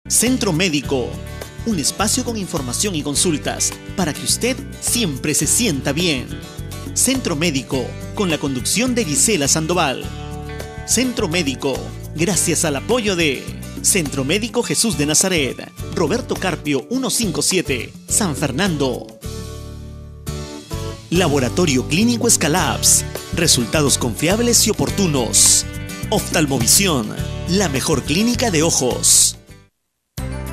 Centro Médico, un espacio con información y consultas para que usted siempre se sienta bien. Centro Médico, con la conducción de Gisela Sandoval. Centro Médico, gracias al apoyo de Centro Médico Jesús de Nazaret, Roberto Carpio 157, San Fernando. Laboratorio Clínico Escalabs, resultados confiables y oportunos. Oftalmovisión, la mejor clínica de ojos.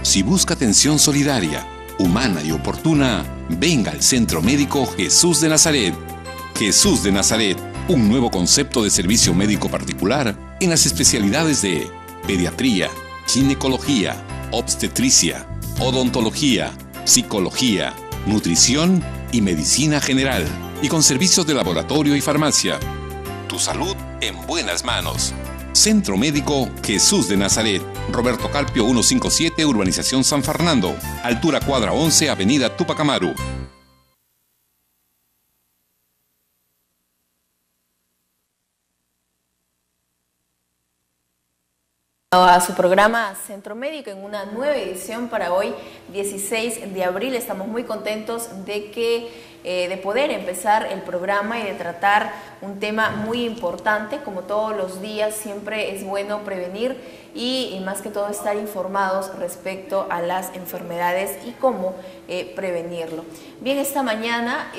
Si busca atención solidaria, humana y oportuna, venga al Centro Médico Jesús de Nazaret. Jesús de Nazaret, un nuevo concepto de servicio médico particular en las especialidades de pediatría, ginecología, obstetricia, odontología, psicología, nutrición y medicina general, y con servicios de laboratorio y farmacia. Tu salud en buenas manos. Centro Médico Jesús de Nazaret, Roberto Carpio 157, Urbanización San Fernando, altura cuadra 11, Avenida Tupac Amaru. A su programa Centro Médico en una nueva edición para hoy, 16 de abril. Estamos muy contentos de poder empezar el programa y de tratar un tema muy importante. Como todos los días, siempre es bueno prevenir y más que todo estar informados respecto a las enfermedades y cómo prevenirlo. Bien, esta mañana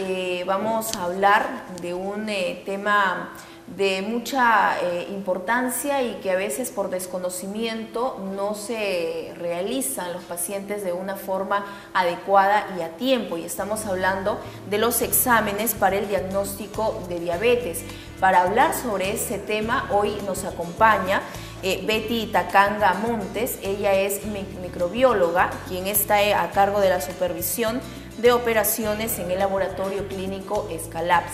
vamos a hablar de un tema de mucha importancia y que a veces por desconocimiento no se realizan los pacientes de una forma adecuada y a tiempo, y estamos hablando de los exámenes para el diagnóstico de diabetes. Para hablar sobre ese tema hoy nos acompaña Betty Takanga Montes. Ella es microbióloga, quien está a cargo de la supervisión de operaciones en el laboratorio clínico Escalabs.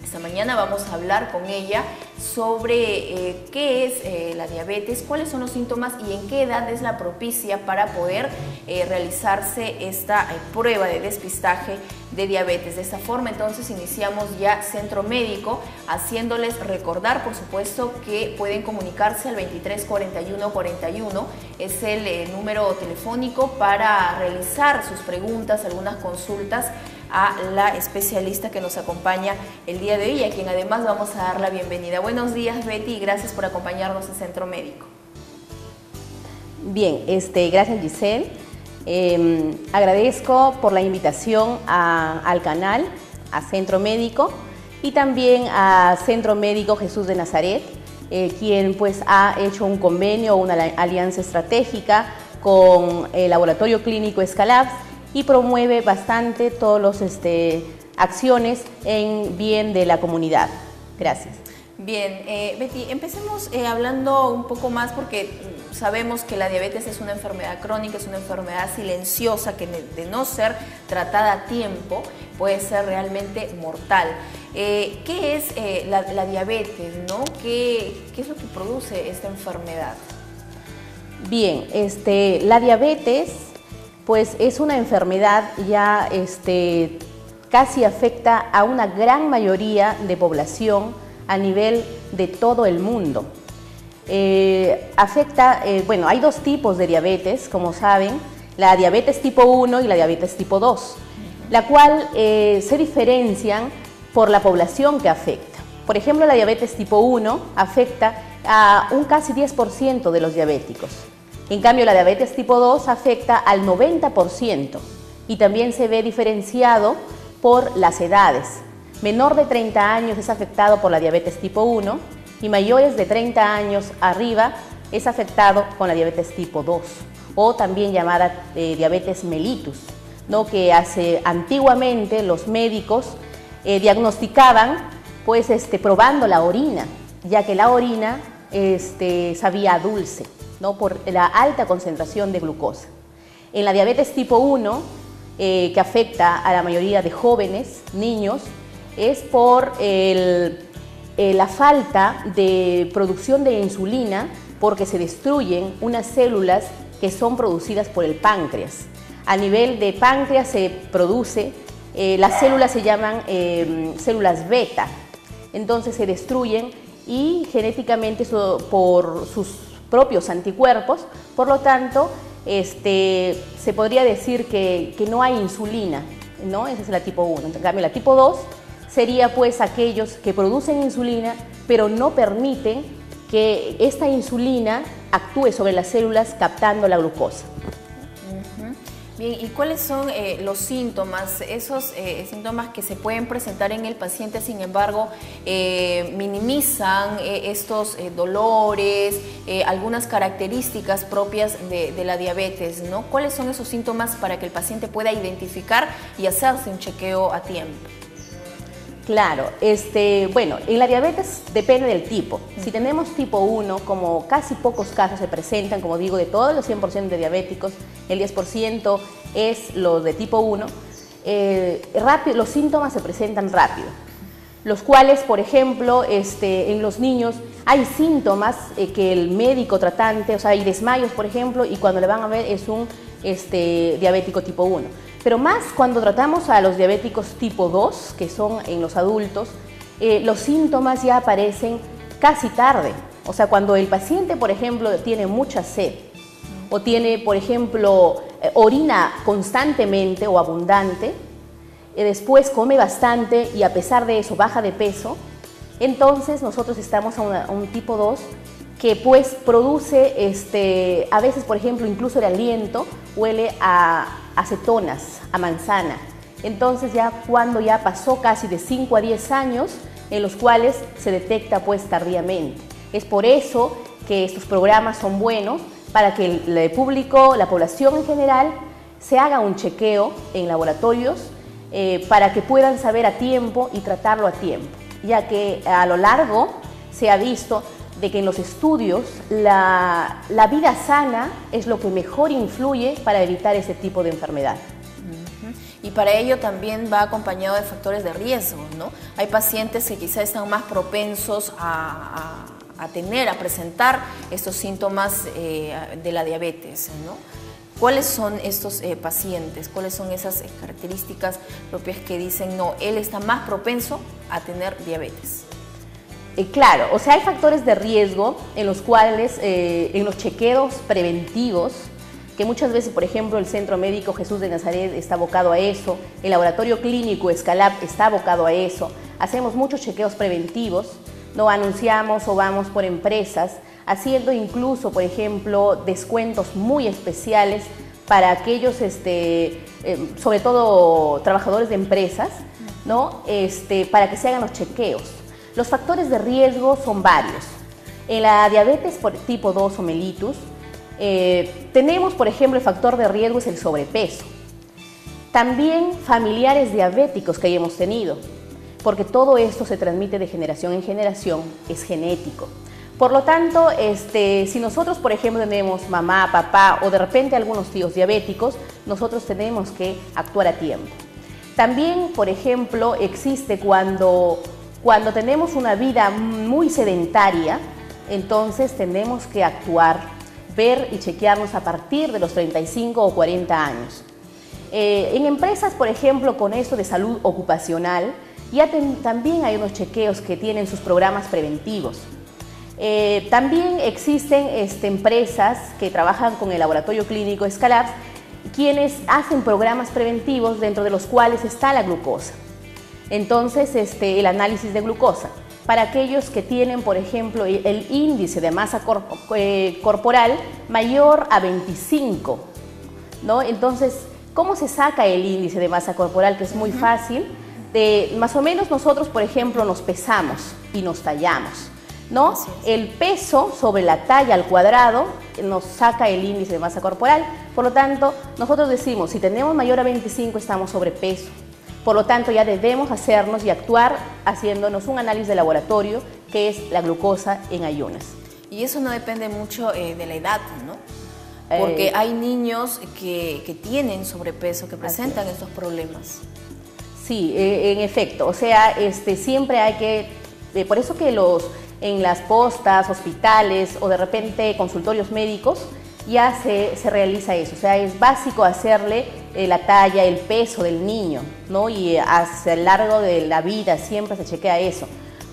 Esta mañana vamos a hablar con ella sobre qué es la diabetes, cuáles son los síntomas y en qué edad es la propicia para poder realizarse esta prueba de despistaje de diabetes. De esta forma, entonces, iniciamos ya Centro Médico, haciéndoles recordar, por supuesto, que pueden comunicarse al 23 41 41, es el número telefónico para realizar sus preguntas, algunas consultas a la especialista que nos acompaña el día de hoy, a quien además vamos a dar la bienvenida. Buenos días, Betty, y gracias por acompañarnos en Centro Médico. Bien, gracias, Giselle. Agradezco por la invitación al canal, a Centro Médico y también a Centro Médico Jesús de Nazaret, quien pues ha hecho un convenio, una alianza estratégica con el Laboratorio Clínico Escalabs y promueve bastante todas las acciones en bien de la comunidad. Gracias. Bien, Betty, empecemos hablando un poco más, porque sabemos que la diabetes es una enfermedad crónica, es una enfermedad silenciosa que de no ser tratada a tiempo puede ser realmente mortal. ¿Qué es la diabetes, ¿no? ¿Qué es lo que produce esta enfermedad? Bien, la diabetes pues es una enfermedad ya casi afecta a una gran mayoría de población a nivel de todo el mundo. Bueno, hay dos tipos de diabetes, como saben, la diabetes tipo 1 y la diabetes tipo 2, la cual se diferencian por la población que afecta. Por ejemplo, la diabetes tipo 1 afecta a un casi 10% de los diabéticos. En cambio, la diabetes tipo 2 afecta al 90% y también se ve diferenciado por las edades. Menor de 30 años es afectado por la diabetes tipo 1 y mayores de 30 años arriba es afectado con la diabetes tipo 2, o también llamada diabetes mellitus, ¿no? Que antiguamente los médicos diagnosticaban pues, probando la orina, ya que la orina sabía a dulce, ¿no? Por la alta concentración de glucosa. En la diabetes tipo 1, que afecta a la mayoría de jóvenes, niños, es por la falta de producción de insulina, porque se destruyen unas células que son producidas por el páncreas. A nivel de páncreas se produce, las células se llaman células beta, entonces se destruyen y genéticamente por sus propios anticuerpos, por lo tanto se podría decir que no hay insulina, ¿no? Esa es la tipo 1. En cambio, la tipo 2 sería pues aquellos que producen insulina, pero no permiten que esta insulina actúe sobre las células captando la glucosa. Bien, ¿y cuáles son los síntomas, esos síntomas que se pueden presentar en el paciente, sin embargo, minimizan estos dolores, algunas características propias de la diabetes, ¿no? ¿Cuáles son esos síntomas para que el paciente pueda identificar y hacerse un chequeo a tiempo? Claro, bueno, en la diabetes depende del tipo. Si tenemos tipo 1, como casi pocos casos se presentan, como digo, de todos los 100% de diabéticos, el 10% es los de tipo 1, los síntomas se presentan rápido, los cuales, por ejemplo, en los niños hay síntomas que el médico tratante, o sea, hay desmayos, por ejemplo, y cuando le van a ver es un diabético tipo 1. Pero más cuando tratamos a los diabéticos tipo 2, que son en los adultos, los síntomas ya aparecen casi tarde. O sea, cuando el paciente, por ejemplo, tiene mucha sed o tiene, por ejemplo, orina constantemente o abundante, después come bastante y a pesar de eso baja de peso, entonces nosotros estamos a un tipo 2 que pues produce, a veces, por ejemplo, incluso el aliento huele a acetonas, a manzana. Entonces ya cuando ya pasó casi de 5 a 10 años, en los cuales se detecta pues tardíamente. Es por eso que estos programas son buenos para que el público, la población en general, se haga un chequeo en laboratorios para que puedan saber a tiempo y tratarlo a tiempo, ya que a lo largo se ha visto de que en los estudios la vida sana es lo que mejor influye para evitar ese tipo de enfermedad. Y para ello también va acompañado de factores de riesgo, ¿no? Hay pacientes que quizás están más propensos a presentar estos síntomas de la diabetes, ¿no? ¿Cuáles son estos pacientes? ¿Cuáles son esas características propias que dicen, no, él está más propenso a tener diabetes? Claro, o sea, hay factores de riesgo en los cuales, en los chequeos preventivos, que muchas veces, por ejemplo, el Centro Médico Jesús de Nazaret está abocado a eso, el Laboratorio Clínico Escalab está abocado a eso, hacemos muchos chequeos preventivos, no anunciamos o vamos por empresas, haciendo incluso, por ejemplo, descuentos muy especiales para aquellos, sobre todo trabajadores de empresas, ¿no? Para que se hagan los chequeos. Los factores de riesgo son varios. En la diabetes por tipo 2 o mellitus, tenemos, por ejemplo, el factor de riesgo es el sobrepeso. También familiares diabéticos que hayamos tenido, porque todo esto se transmite de generación en generación, es genético. Por lo tanto, si nosotros, por ejemplo, tenemos mamá, papá o de repente algunos tíos diabéticos, nosotros tenemos que actuar a tiempo. También, por ejemplo, existe cuando tenemos una vida muy sedentaria, entonces tenemos que actuar, ver y chequearnos a partir de los 35 o 40 años. En empresas, por ejemplo, con esto de salud ocupacional, ya también hay unos chequeos que tienen sus programas preventivos. También existen empresas que trabajan con el Laboratorio Clínico Escalab, quienes hacen programas preventivos dentro de los cuales está la glucosa. Entonces, el análisis de glucosa. Para aquellos que tienen, por ejemplo, el índice de masa corporal mayor a 25, ¿no? Entonces, ¿cómo se saca el índice de masa corporal? Que es muy fácil. Más o menos nosotros, por ejemplo, nos pesamos y nos tallamos, ¿no? El peso sobre la talla al cuadrado nos saca el índice de masa corporal. Por lo tanto, nosotros decimos, si tenemos mayor a 25, estamos sobrepeso. Por lo tanto, ya debemos hacernos y actuar haciéndonos un análisis de laboratorio, que es la glucosa en ayunas. Y eso no depende mucho de la edad, ¿no? Porque hay niños que tienen sobrepeso, que presentan estos problemas. Sí, en efecto. O sea, siempre hay que... por eso que en las postas, hospitales o de repente consultorios médicos, ya se realiza eso. O sea, es básico hacerle la talla, el peso del niño, ¿no? Y a lo largo de la vida siempre se chequea eso.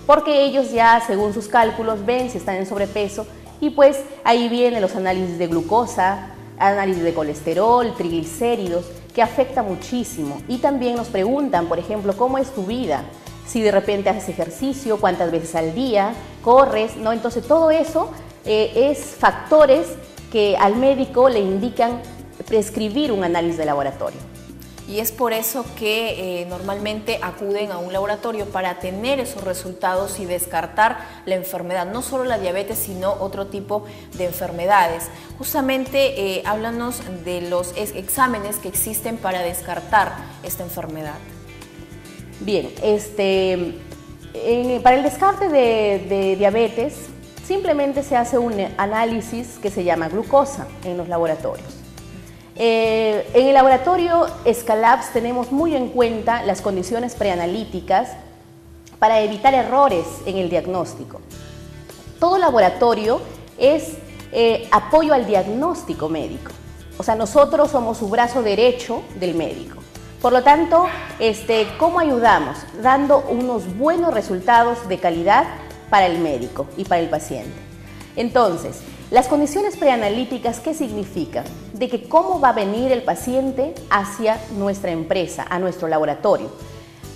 Porque ellos ya, según sus cálculos, ven si están en sobrepeso y pues ahí vienen los análisis de glucosa, análisis de colesterol, triglicéridos, que afecta muchísimo. Y también nos preguntan, por ejemplo, ¿cómo es tu vida? Si de repente haces ejercicio, cuántas veces al día, corres, ¿no? Entonces todo eso es factores que al médico le indican prescribir un análisis de laboratorio. Y es por eso que normalmente acuden a un laboratorio para tener esos resultados y descartar la enfermedad, no solo la diabetes, sino otro tipo de enfermedades. Justamente háblanos de los exámenes que existen para descartar esta enfermedad. Bien, para el descarte de diabetes, simplemente se hace un análisis que se llama glucosa en los laboratorios. En el laboratorio Scalabs tenemos muy en cuenta las condiciones preanalíticas para evitar errores en el diagnóstico. Todo laboratorio es apoyo al diagnóstico médico. O sea, nosotros somos su brazo derecho del médico. Por lo tanto, ¿cómo ayudamos? Dando unos buenos resultados de calidad para el médico y para el paciente. Entonces, las condiciones preanalíticas, ¿qué significan? De que cómo va a venir el paciente hacia nuestra empresa, a nuestro laboratorio.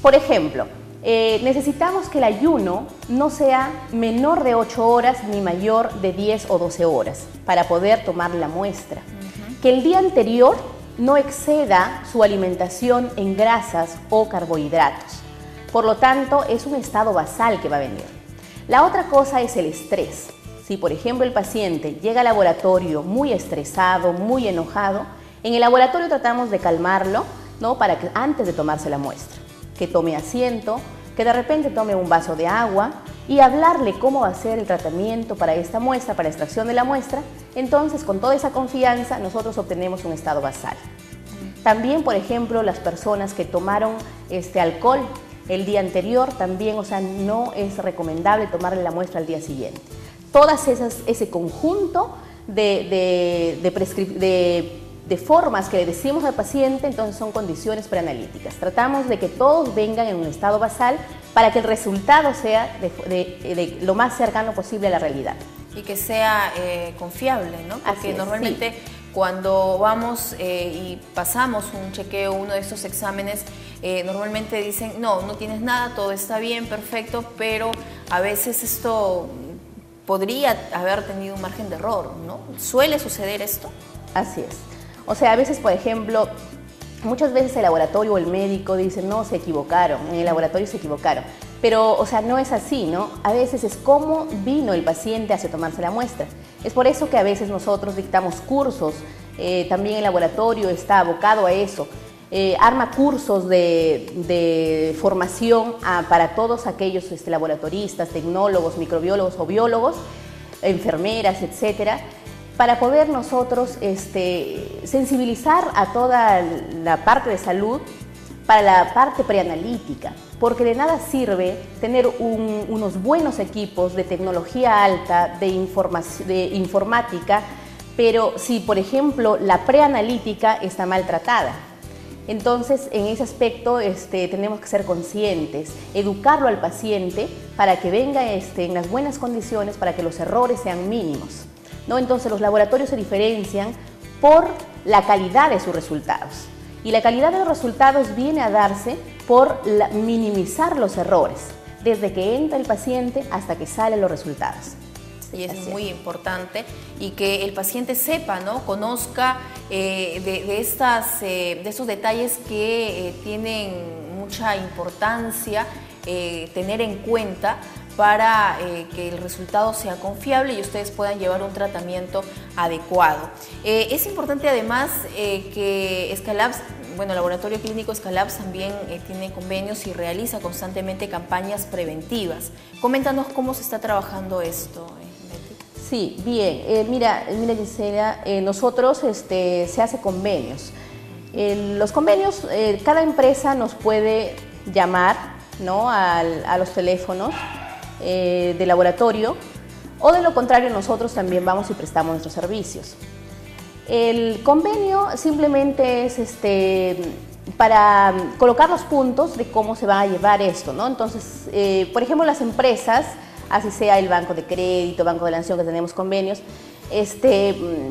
Por ejemplo, necesitamos que el ayuno no sea menor de 8 horas ni mayor de 10 o 12 horas para poder tomar la muestra. Que el día anterior no exceda su alimentación en grasas o carbohidratos. Por lo tanto, es un estado basal que va a venir. La otra cosa es el estrés. Si, por ejemplo, el paciente llega al laboratorio muy estresado, muy enojado, en el laboratorio tratamos de calmarlo, ¿no? Para que antes de tomarse la muestra, que tome asiento, que de repente tome un vaso de agua y hablarle cómo va a ser el tratamiento para esta muestra, para la extracción de la muestra. Entonces, con toda esa confianza, nosotros obtenemos un estado basal. También, por ejemplo, las personas que tomaron alcohol el día anterior, también, o sea, no es recomendable tomarle la muestra al día siguiente. Todas ese conjunto de formas que le decimos al paciente, entonces son condiciones preanalíticas. Tratamos de que todos vengan en un estado basal para que el resultado sea de lo más cercano posible a la realidad. Y que sea confiable, ¿no? Porque normalmente sí, cuando vamos y pasamos un chequeo, uno de estos exámenes, normalmente dicen, no tienes nada, todo está bien, perfecto, pero a veces esto podría haber tenido un margen de error, ¿no? ¿Suele suceder esto? Así es. O sea, a veces, por ejemplo, muchas veces el laboratorio o el médico dice, no, se equivocaron, en el laboratorio se equivocaron. Pero, o sea, no es así, ¿no? A veces es cómo vino el paciente hacia tomarse la muestra. Es por eso que a veces nosotros dictamos cursos, también el laboratorio está abocado a eso. Arma cursos de formación para todos aquellos laboratoristas, tecnólogos, microbiólogos o biólogos, enfermeras, etcétera, para poder nosotros sensibilizar a toda la parte de salud para la parte preanalítica, porque de nada sirve tener unos buenos equipos de tecnología alta, de informática, pero si, por ejemplo, la preanalítica está maltratada. Entonces, en ese aspecto tenemos que ser conscientes, educarlo al paciente para que venga en las buenas condiciones, para que los errores sean mínimos, ¿no? Entonces, los laboratorios se diferencian por la calidad de sus resultados. Y la calidad de los resultados viene a darse por minimizar los errores, desde que entra el paciente hasta que salen los resultados. Y es muy importante y que el paciente sepa, ¿no? Conozca de estos detalles que tienen mucha importancia tener en cuenta para que el resultado sea confiable y ustedes puedan llevar un tratamiento adecuado. Es importante además que Scalabs, bueno, el Laboratorio Clínico Scalabs también tiene convenios y realiza constantemente campañas preventivas. Coméntanos cómo se está trabajando esto. Sí, bien. Mira Gisela, nosotros se hace convenios. Los convenios, cada empresa nos puede llamar, ¿no? a los teléfonos del laboratorio, o de lo contrario nosotros también vamos y prestamos nuestros servicios. El convenio simplemente es para colocar los puntos de cómo se va a llevar esto, ¿no? Entonces, por ejemplo, las empresas, así sea el Banco de Crédito, Banco de la Nación, que tenemos convenios,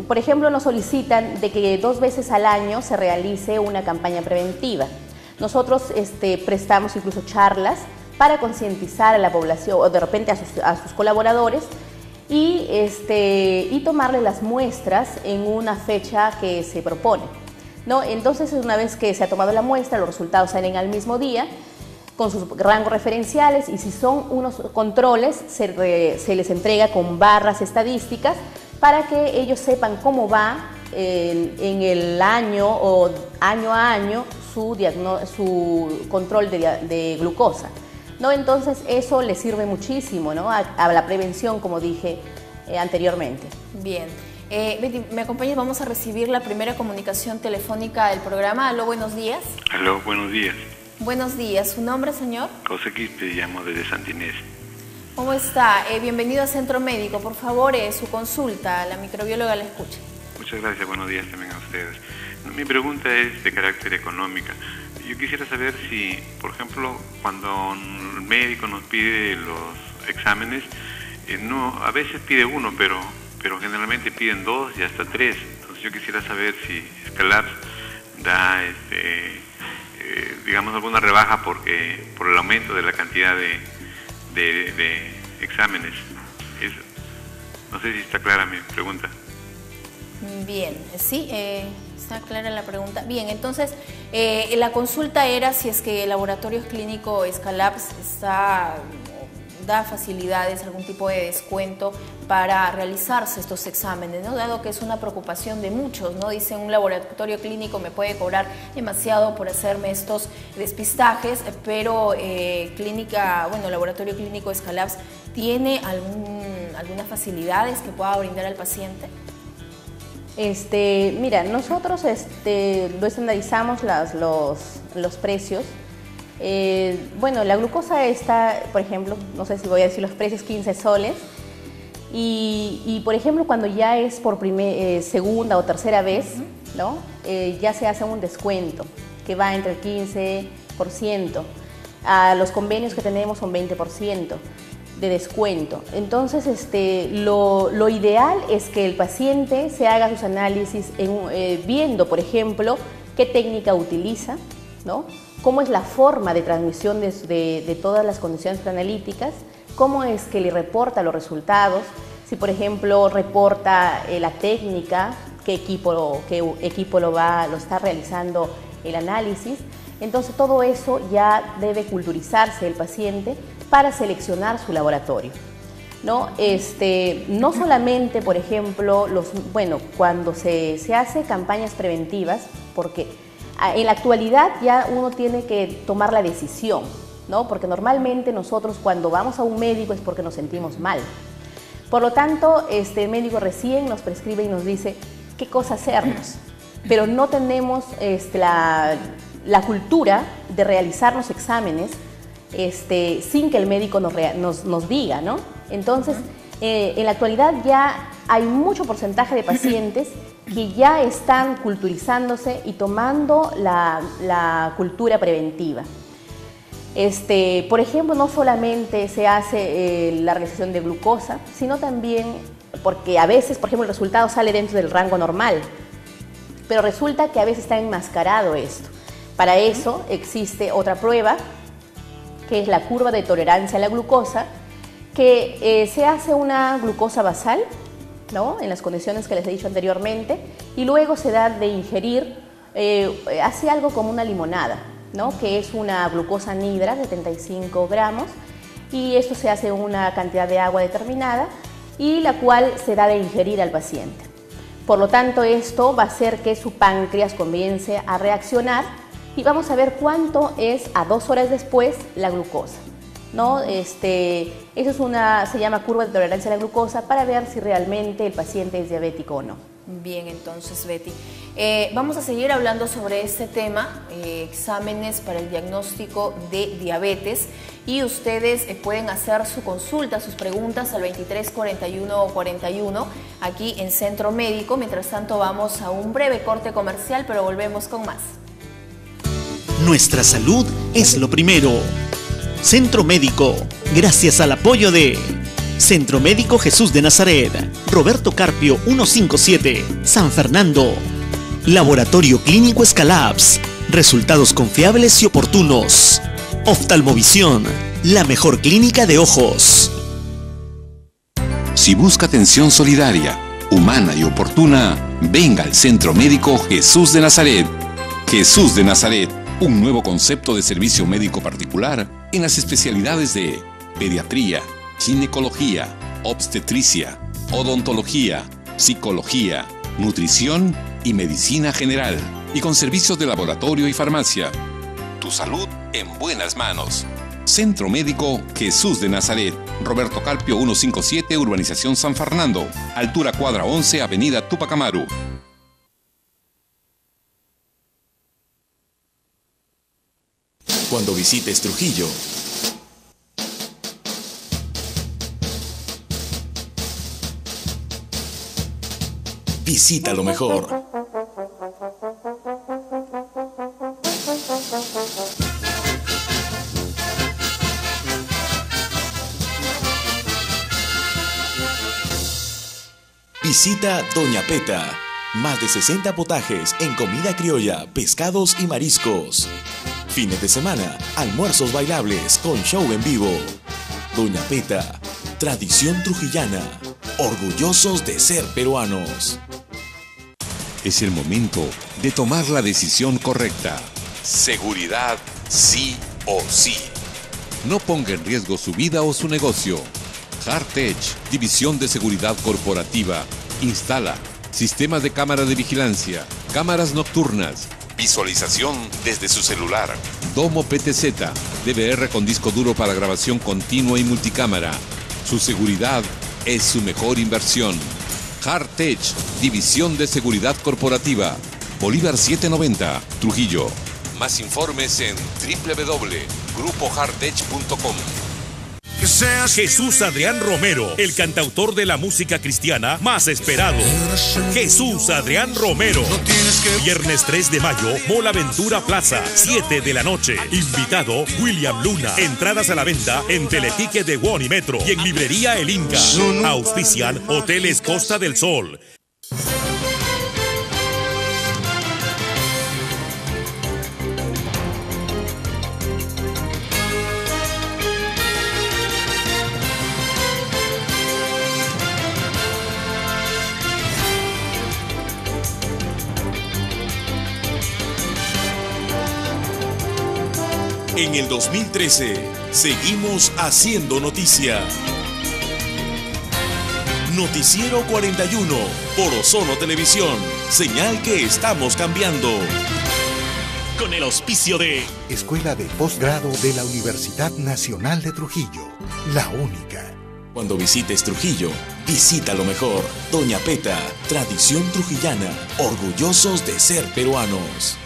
Por ejemplo, nos solicitan de que 2 veces al año se realice una campaña preventiva. Nosotros prestamos incluso charlas para concientizar a la población o de repente a sus colaboradores y tomarle las muestras en una fecha que se propone, ¿no? Entonces, una vez que se ha tomado la muestra, los resultados salen al mismo día con sus rangos referenciales, y si son unos controles, se les entrega con barras estadísticas para que ellos sepan cómo va en el año o año a año su control de glucosa, ¿no? Entonces eso les sirve muchísimo, ¿no? a la prevención, como dije anteriormente. Bien. Betty, ¿me acompañas? Vamos a recibir la primera comunicación telefónica del programa. Aló, buenos días. Aló, buenos días. Buenos días. ¿Su nombre, señor? José Quispe, llamo desde Santa Inés. ¿Cómo está? Bienvenido a Centro Médico. Por favor, su consulta. La microbióloga la escucha. Muchas gracias. Buenos días también a ustedes. Mi pregunta es de carácter económica. Yo quisiera saber si, por ejemplo, cuando el médico nos pide los exámenes, a veces pide uno, pero generalmente piden 2 y hasta 3. Entonces yo quisiera saber si Scalabs da, digamos, alguna rebaja por el aumento de la cantidad de exámenes. No sé si está clara mi pregunta. Bien, sí, está clara la pregunta. Bien, entonces, la consulta era si es que el laboratorio clínico Scalabs da facilidades, algún tipo de descuento para realizarse estos exámenes, ¿no? Dado que es una preocupación de muchos, ¿no? Dicen, un laboratorio clínico me puede cobrar demasiado por hacerme estos despistajes, pero laboratorio clínico Scalabs, ¿tiene algunas facilidades que pueda brindar al paciente? Mira, nosotros lo estandarizamos los precios. La glucosa está, por ejemplo, no sé si voy a decir los precios, 15 soles. Y por ejemplo, cuando ya es por segunda o tercera vez, ¿no? Ya se hace un descuento que va entre el 15%. A los convenios que tenemos son 20% de descuento. Entonces, lo ideal es que el paciente se haga sus análisis viendo, por ejemplo, qué técnica utiliza, ¿no? Cómo es la forma de transmisión de todas las condiciones preanalíticas, cómo es que le reporta los resultados, si por ejemplo reporta la técnica, qué equipo lo está realizando el análisis. Entonces todo eso ya debe culturizarse el paciente para seleccionar su laboratorio, ¿no? No solamente, por ejemplo, cuando se hace campañas preventivas, porque en la actualidad ya uno tiene que tomar la decisión, ¿no? Porque normalmente nosotros cuando vamos a un médico es porque nos sentimos mal. Por lo tanto, el médico recién nos prescribe y nos dice qué cosa hacernos, pero no tenemos la cultura de realizarnos exámenes sin que el médico nos diga, ¿no? Entonces, en la actualidad ya hay mucho porcentaje de pacientes que ya están culturizándose y tomando la cultura preventiva. Por ejemplo, no solamente se hace la realización de glucosa, sino también porque a veces, por ejemplo, el resultado sale dentro del rango normal, pero resulta que a veces está enmascarado esto. Para eso existe otra prueba, que es la curva de tolerancia a la glucosa, que se hace una glucosa basal, ¿no? En las condiciones que les he dicho anteriormente, y luego se da de ingerir, hace algo como una limonada, ¿no? Que es una glucosa nidra de 75 gramos, y esto se hace una cantidad de agua determinada, y la cual se da de ingerir al paciente. Por lo tanto, esto va a hacer que su páncreas comience a reaccionar, y vamos a ver cuánto es a 2 horas después la glucosa, ¿no? Eso se llama curva de tolerancia a la glucosa, para ver si realmente el paciente es diabético o no. Bien, entonces, Betty, vamos a seguir hablando sobre este tema, exámenes para el diagnóstico de diabetes, y ustedes pueden hacer su consulta, sus preguntas al 23 41 41 aquí en Centro Médico. Mientras tanto, vamos a un breve corte comercial, pero volvemos con más. Nuestra salud es lo primero. Centro Médico, gracias al apoyo de Centro Médico Jesús de Nazaret, Roberto Carpio 157, San Fernando. Laboratorio Clínico Escalabs, resultados confiables y oportunos. Oftalmovisión, la mejor clínica de ojos. Si busca atención solidaria, humana y oportuna, venga al Centro Médico Jesús de Nazaret. Jesús de Nazaret, un nuevo concepto de servicio médico particular en las especialidades de pediatría, ginecología, obstetricia, odontología, psicología, nutrición y medicina general, y con servicios de laboratorio y farmacia. Tu salud en buenas manos. Centro Médico Jesús de Nazaret, Roberto Carpio 157, Urbanización San Fernando, altura cuadra 11, Avenida Tupac Amaru. Cuando visites Trujillo, visita lo mejor. Visita Doña Peta. Más de 60 potajes en comida criolla, pescados y mariscos. Fines de semana, almuerzos bailables con show en vivo. Doña Peta, tradición trujillana. Orgullosos de ser peruanos. Es el momento de tomar la decisión correcta. Seguridad sí o sí. No ponga en riesgo su vida o su negocio. Hardtech, División de Seguridad Corporativa, instala sistemas de cámara de vigilancia, cámaras nocturnas, visualización desde su celular, Domo PTZ, DVR con disco duro para grabación continua y multicámara. Su seguridad es su mejor inversión. Hardtech, División de Seguridad Corporativa, Bolívar 790, Trujillo. Más informes en www.grupohardtech.com. Jesús Adrián Romero, el cantautor de la música cristiana más esperado. Jesús Adrián Romero. Viernes 3 de mayo, Mola Ventura Plaza, 7 de la noche. Invitado, William Luna. Entradas a la venta en Teleticket de Won y Metro y en Librería El Inca. Auspician Hoteles Costa del Sol. En el 2013, seguimos haciendo noticia. Noticiero 41 por Ozono Televisión. Señal que estamos cambiando. Con el auspicio de Escuela de Postgrado de la Universidad Nacional de Trujillo, la única. Cuando visites Trujillo, visita lo mejor. Doña Peta, tradición trujillana. Orgullosos de ser peruanos.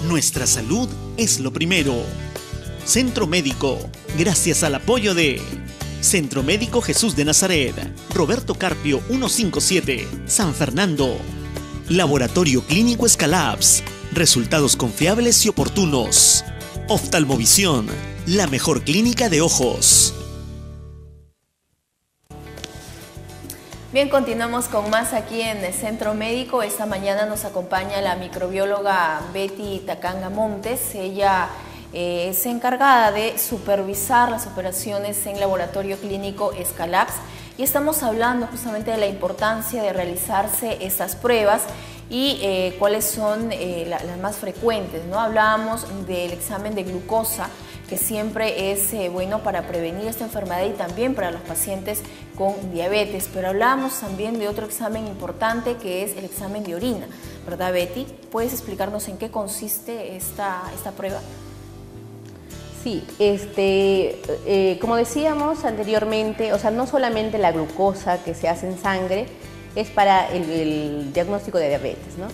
Nuestra salud es lo primero. Centro Médico, gracias al apoyo de Centro Médico Jesús de Nazaret, Roberto Carpio 157, San Fernando. Laboratorio Clínico Escalabs, resultados confiables y oportunos. Oftalmovisión, la mejor clínica de ojos. Bien, continuamos con más aquí en el Centro Médico. Esta mañana nos acompaña la microbióloga Betty Tacanga Montes. Ella es encargada de supervisar las operaciones en Laboratorio Clínico Escalabs y estamos hablando justamente de la importancia de realizarse estas pruebas y cuáles son las más frecuentes, ¿no? Hablábamos del examen de glucosa, que siempre es bueno para prevenir esta enfermedad y también para los pacientes con diabetes, pero hablábamos también de otro examen importante que es el examen de orina, ¿verdad, Betty? ¿Puedes explicarnos en qué consiste esta prueba? Sí, como decíamos anteriormente, o sea, no solamente la glucosa que se hace en sangre es para el diagnóstico de diabetes, ¿no?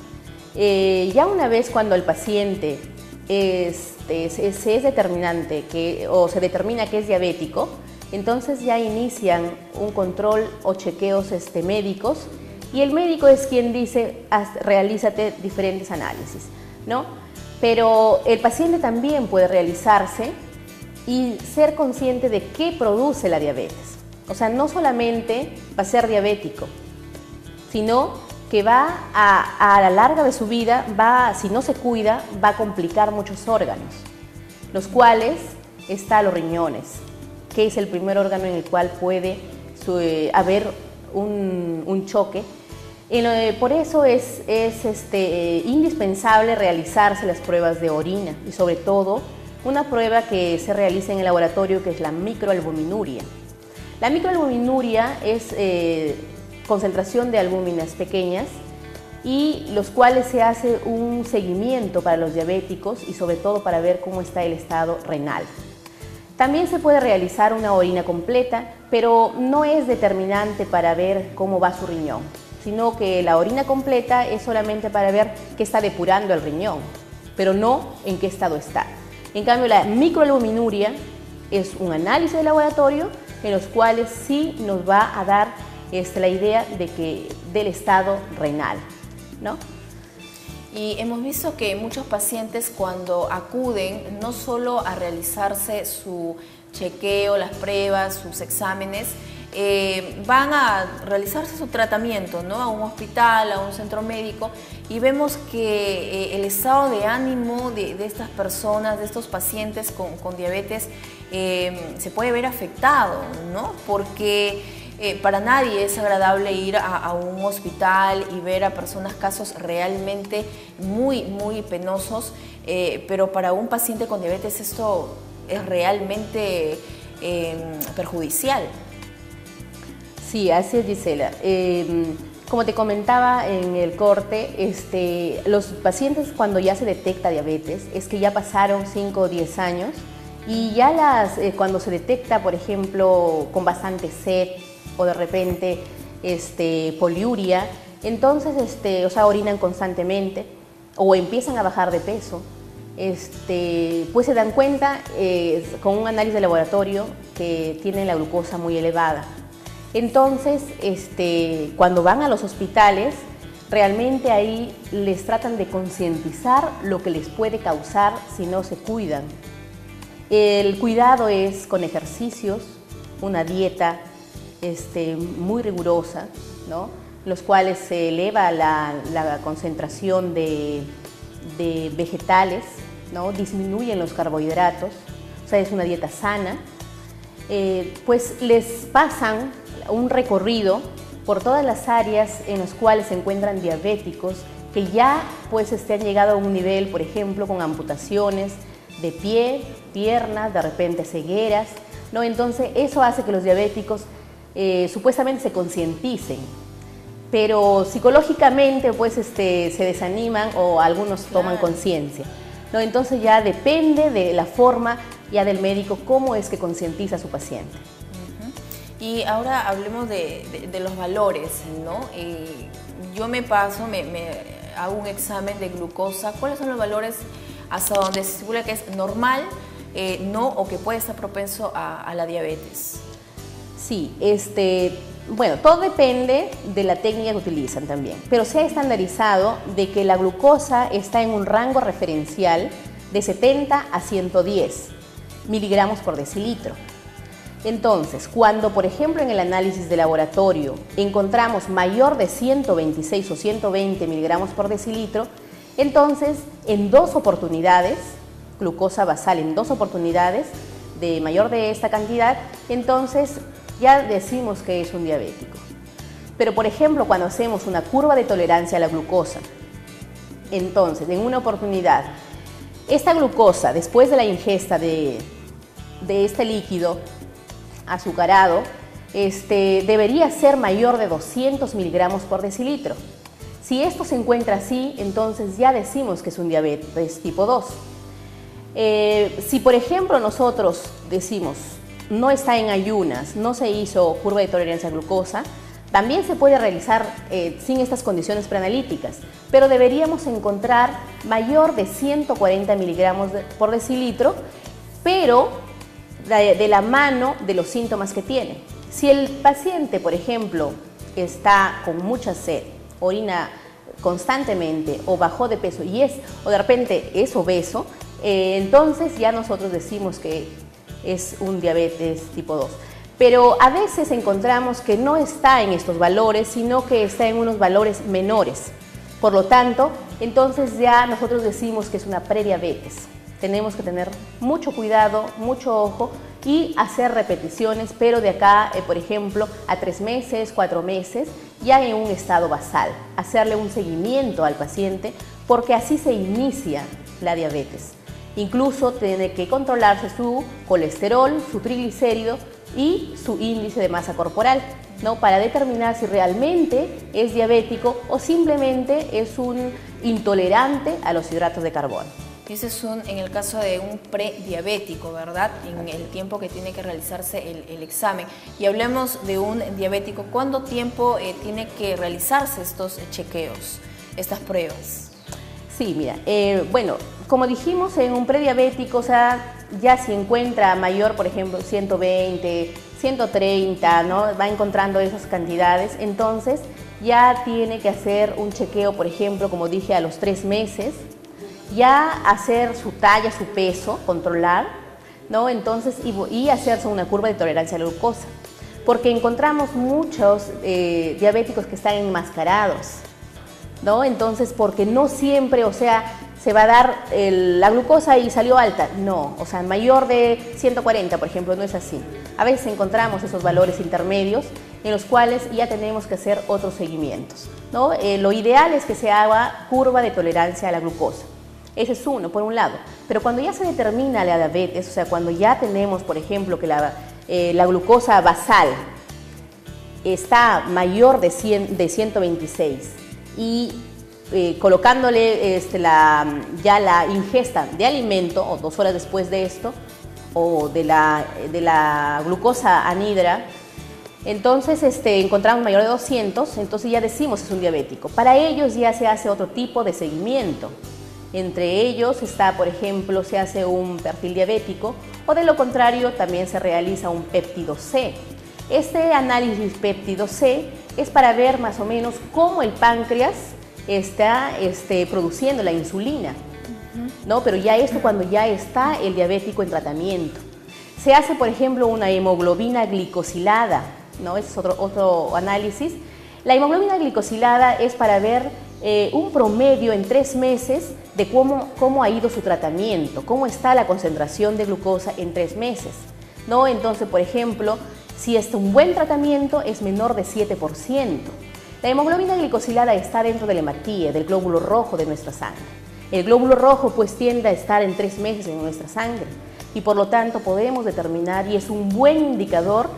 Ya una vez cuando el paciente se es determinante o se determina que es diabético, entonces ya inician un control o chequeos médicos y el médico es quien dice, realízate diferentes análisis, ¿no? Pero el paciente también puede realizarse y ser consciente de qué produce la diabetes. O sea, no solamente va a ser diabético, sino que va a la larga de su vida, si no se cuida, va a complicar muchos órganos, los cuales están los riñones, que es el primer órgano en el cual puede haber un choque. Por eso es indispensable realizarse las pruebas de orina y sobre todo una prueba que se realiza en el laboratorio, que es la microalbuminuria. La microalbuminuria es concentración de albúminas pequeñas y los cuales se hace un seguimiento para los diabéticos y sobre todo para ver cómo está el estado renal. También se puede realizar una orina completa, pero no es determinante para ver cómo va su riñón, sino que la orina completa es solamente para ver qué está depurando el riñón, pero no en qué estado está. En cambio, la microalbuminuria es un análisis de laboratorio en los cuales sí nos va a dar la idea del estado renal, ¿no? Y hemos visto que muchos pacientes cuando acuden no solo a realizarse su chequeo, las pruebas, sus exámenes, van a realizarse su tratamiento, ¿no? A un hospital, a un centro médico, y vemos que el estado de ánimo de estas personas, de estos pacientes con diabetes, se puede ver afectado, ¿no? Porque para nadie es agradable ir a un hospital y ver a personas, casos realmente muy, muy penosos, pero para un paciente con diabetes esto es realmente perjudicial. Sí, así es, Gisela. Como te comentaba en el corte, los pacientes cuando ya se detecta diabetes es que ya pasaron 5 o 10 años y ya cuando se detecta, por ejemplo, con bastante sed o de repente poliuria, entonces orinan constantemente o empiezan a bajar de peso, pues se dan cuenta con un análisis de laboratorio que tienen la glucosa muy elevada. Entonces, cuando van a los hospitales, realmente ahí les tratan de concientizar lo que les puede causar si no se cuidan. El cuidado es con ejercicios, una dieta muy rigurosa, ¿no? Los cuales se eleva la concentración de vegetales, ¿no? Disminuyen los carbohidratos, o sea, es una dieta sana. Pues les pasan un recorrido por todas las áreas en las cuales se encuentran diabéticos que ya pues han llegado a un nivel, por ejemplo, con amputaciones de pie, piernas, de repente cegueras, ¿no? Entonces eso hace que los diabéticos supuestamente se concienticen, pero psicológicamente pues se desaniman o algunos toman conciencia, ¿no? Entonces ya depende de la forma ya del médico cómo es que concientiza a su paciente. Y ahora hablemos de los valores, ¿no? Yo me hago un examen de glucosa. ¿Cuáles son los valores hasta donde se estipula que es normal, no, o que puede estar propenso a la diabetes? Sí, bueno, todo depende de la técnica que utilizan también, pero se ha estandarizado de que la glucosa está en un rango referencial de 70 a 110 miligramos por decilitro. Entonces, cuando, por ejemplo, en el análisis de laboratorio encontramos mayor de 126 o 120 miligramos por decilitro, entonces, en 2 oportunidades, glucosa basal en 2 oportunidades de mayor de esta cantidad, entonces ya decimos que es un diabético. Pero, por ejemplo, cuando hacemos una curva de tolerancia a la glucosa, entonces, en una oportunidad, esta glucosa, después de la ingesta de este líquido azucarado, debería ser mayor de 200 miligramos por decilitro. Si esto se encuentra así, entonces ya decimos que es un diabetes tipo 2. Si, por ejemplo, nosotros decimos no está en ayunas, no se hizo curva de tolerancia a glucosa, también se puede realizar sin estas condiciones preanalíticas, pero deberíamos encontrar mayor de 140 miligramos por decilitro, pero de la mano de los síntomas que tiene. Si el paciente, por ejemplo, está con mucha sed, orina constantemente o bajó de peso o de repente es obeso, entonces ya nosotros decimos que es un diabetes tipo 2. Pero a veces encontramos que no está en estos valores, sino que está en unos valores menores. Por lo tanto, entonces ya nosotros decimos que es una prediabetes. Tenemos que tener mucho cuidado, mucho ojo y hacer repeticiones, pero de acá, por ejemplo, a 3 meses, 4 meses, ya en un estado basal. Hacerle un seguimiento al paciente porque así se inicia la diabetes. Incluso tiene que controlarse su colesterol, su triglicérido y su índice de masa corporal, ¿no? Para determinar si realmente es diabético o simplemente es un intolerante a los hidratos de carbono. Ese es en el caso de un prediabético, ¿verdad? En el tiempo que tiene que realizarse el examen. Y hablemos de un diabético. ¿Cuánto tiempo tiene que realizarse estos chequeos, estas pruebas? Sí, mira, bueno, como dijimos, en un prediabético, o sea, ya si encuentra mayor, por ejemplo, 120, 130, ¿no? Va encontrando esas cantidades, entonces ya tiene que hacer un chequeo, por ejemplo, como dije, a los 3 meses, ya hacer su talla, su peso, controlar, ¿no? Entonces, y hacerse una curva de tolerancia a la glucosa, porque encontramos muchos diabéticos que están enmascarados, ¿no? Entonces, porque no siempre, o sea, se va a dar la glucosa y salió alta. No, o sea, mayor de 140, por ejemplo, no es así. A veces encontramos esos valores intermedios en los cuales ya tenemos que hacer otros seguimientos, ¿no? Lo ideal es que se haga curva de tolerancia a la glucosa. Ese es uno, por un lado. Pero cuando ya se determina la diabetes, o sea, cuando ya tenemos, por ejemplo, que la glucosa basal está mayor de 126 y colocándole ya la ingesta de alimento, o 2 horas después de esto, o de la glucosa anhidra, entonces encontramos mayor de 200, entonces ya decimos es un diabético. Para ellos ya se hace otro tipo de seguimiento. Entre ellos está, por ejemplo, se hace un perfil diabético o de lo contrario también se realiza un péptido C. Este análisis péptido C es para ver más o menos cómo el páncreas está produciendo la insulina, ¿no? Pero ya esto cuando ya está el diabético en tratamiento. Se hace, por ejemplo, una hemoglobina glicosilada, ¿no? Ese es otro análisis. La hemoglobina glicosilada es para ver un promedio en 3 meses de cómo ha ido su tratamiento, cómo está la concentración de glucosa en 3 meses, ¿no? Entonces, por ejemplo, si es un buen tratamiento, es menor de 7%. La hemoglobina glicosilada está dentro del hematíe, del glóbulo rojo de nuestra sangre. El glóbulo rojo pues tiende a estar en 3 meses en nuestra sangre y por lo tanto podemos determinar y es un buen indicador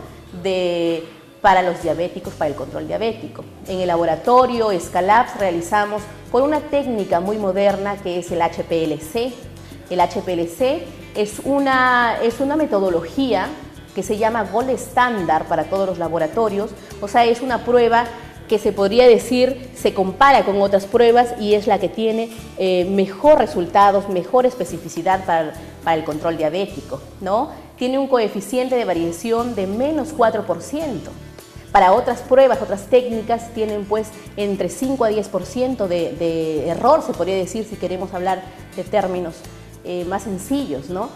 para los diabéticos, para el control diabético. En el laboratorio Scalabs realizamos con una técnica muy moderna que es el HPLC. El HPLC es una metodología que se llama gold estándar para todos los laboratorios, o sea, es una prueba que se podría decir se compara con otras pruebas y es la que tiene mejor resultados, mejor especificidad para el control diabético, ¿no? Tiene un coeficiente de variación de menos 4%. Para otras pruebas, otras técnicas tienen pues entre 5 a 10% de error, se podría decir si queremos hablar de términos más sencillos, ¿no?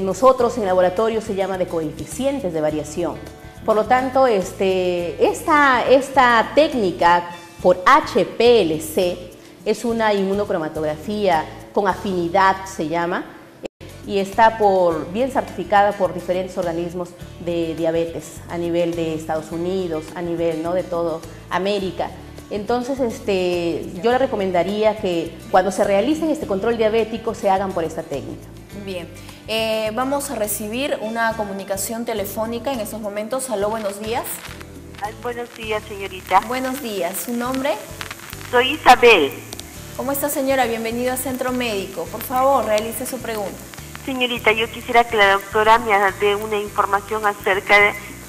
Nosotros en laboratorio se llama de coeficientes de variación. Por lo tanto, esta técnica por HPLC es una inmunocromatografía con afinidad, se llama, y está bien certificada por diferentes organismos de diabetes a nivel de Estados Unidos, a nivel, ¿no?, de toda América. Entonces, yo le recomendaría que cuando se realicen este control diabético se hagan por esta técnica. Bien. Vamos a recibir una comunicación telefónica en estos momentos. Aló, buenos días. Buenos días, señorita. Buenos días. ¿Su nombre? Soy Isabel. ¿Cómo está, señora? Bienvenido a Centro Médico. Por favor, realice su pregunta. Señorita, yo quisiera que la doctora me dé una información acerca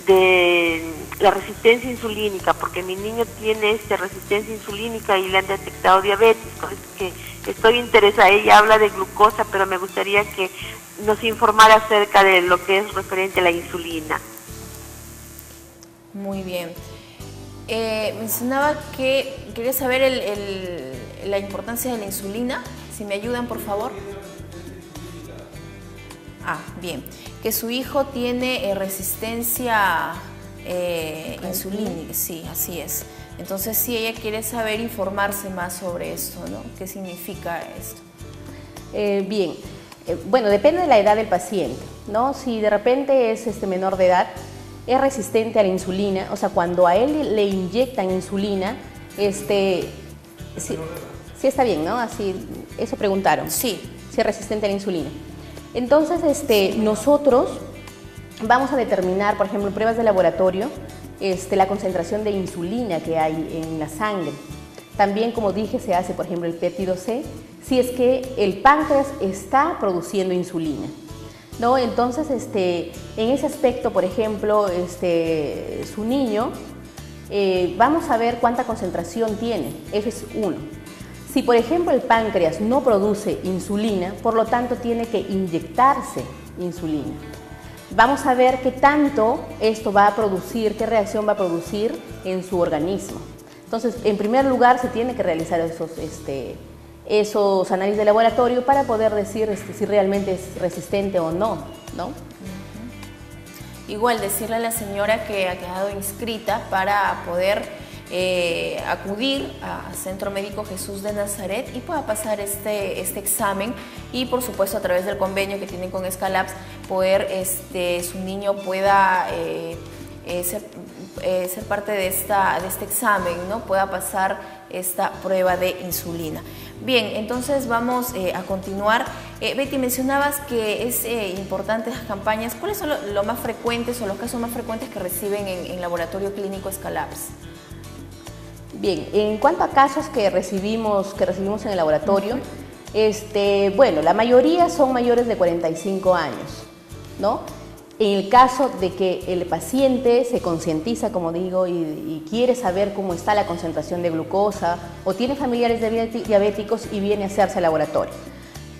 de la resistencia insulínica, porque mi niño tiene resistencia insulínica y le han detectado diabetes. Es que estoy interesada. Ella habla de glucosa, pero me gustaría que nos informara acerca de lo que es referente a la insulina. Muy bien. Mencionaba que quería saber la importancia de la insulina. Si me ayudan, por favor. Bien. Que su hijo tiene resistencia insulínica. Sí, así es. Entonces, sí, ella quiere saber, informarse más sobre esto, ¿no? ¿Qué significa esto? Bien. Bueno, depende de la edad del paciente, ¿no? Si de repente es menor de edad, es resistente a la insulina, o sea, cuando a él le inyectan insulina, sí está bien, ¿no? Así, eso preguntaron. Sí. Si es resistente a la insulina. Entonces, nosotros vamos a determinar, por ejemplo, en pruebas de laboratorio, la concentración de insulina que hay en la sangre. También, como dije, se hace, por ejemplo, el péptido C, si es que el páncreas está produciendo insulina, ¿no? Entonces, en ese aspecto, por ejemplo, su niño, vamos a ver cuánta concentración tiene. Ese es uno. Si, por ejemplo, el páncreas no produce insulina, por lo tanto, tiene que inyectarse insulina. Vamos a ver qué tanto esto va a producir, qué reacción va a producir en su organismo. Entonces, en primer lugar, se tiene que realizar esos análisis de laboratorio para poder decir si realmente es resistente o no, ¿no? Igual, decirle a la señora que ha quedado inscrita para poder acudir al Centro Médico Jesús de Nazaret y pueda pasar este examen y, por supuesto, a través del convenio que tienen con Escalaps, poder su niño pueda ser parte de este examen, ¿no? Pueda pasar esta prueba de insulina. Bien, entonces vamos a continuar. Betty, mencionabas que es importante las campañas. ¿Cuáles son los más frecuentes o los casos más frecuentes que reciben en Laboratorio Clínico Escalaps? Bien, en cuanto a casos que recibimos en el laboratorio, bueno, la mayoría son mayores de 45 años, ¿no? En el caso de que el paciente se concientiza, como digo, y quiere saber cómo está la concentración de glucosa o tiene familiares diabéticos y viene a hacerse el laboratorio.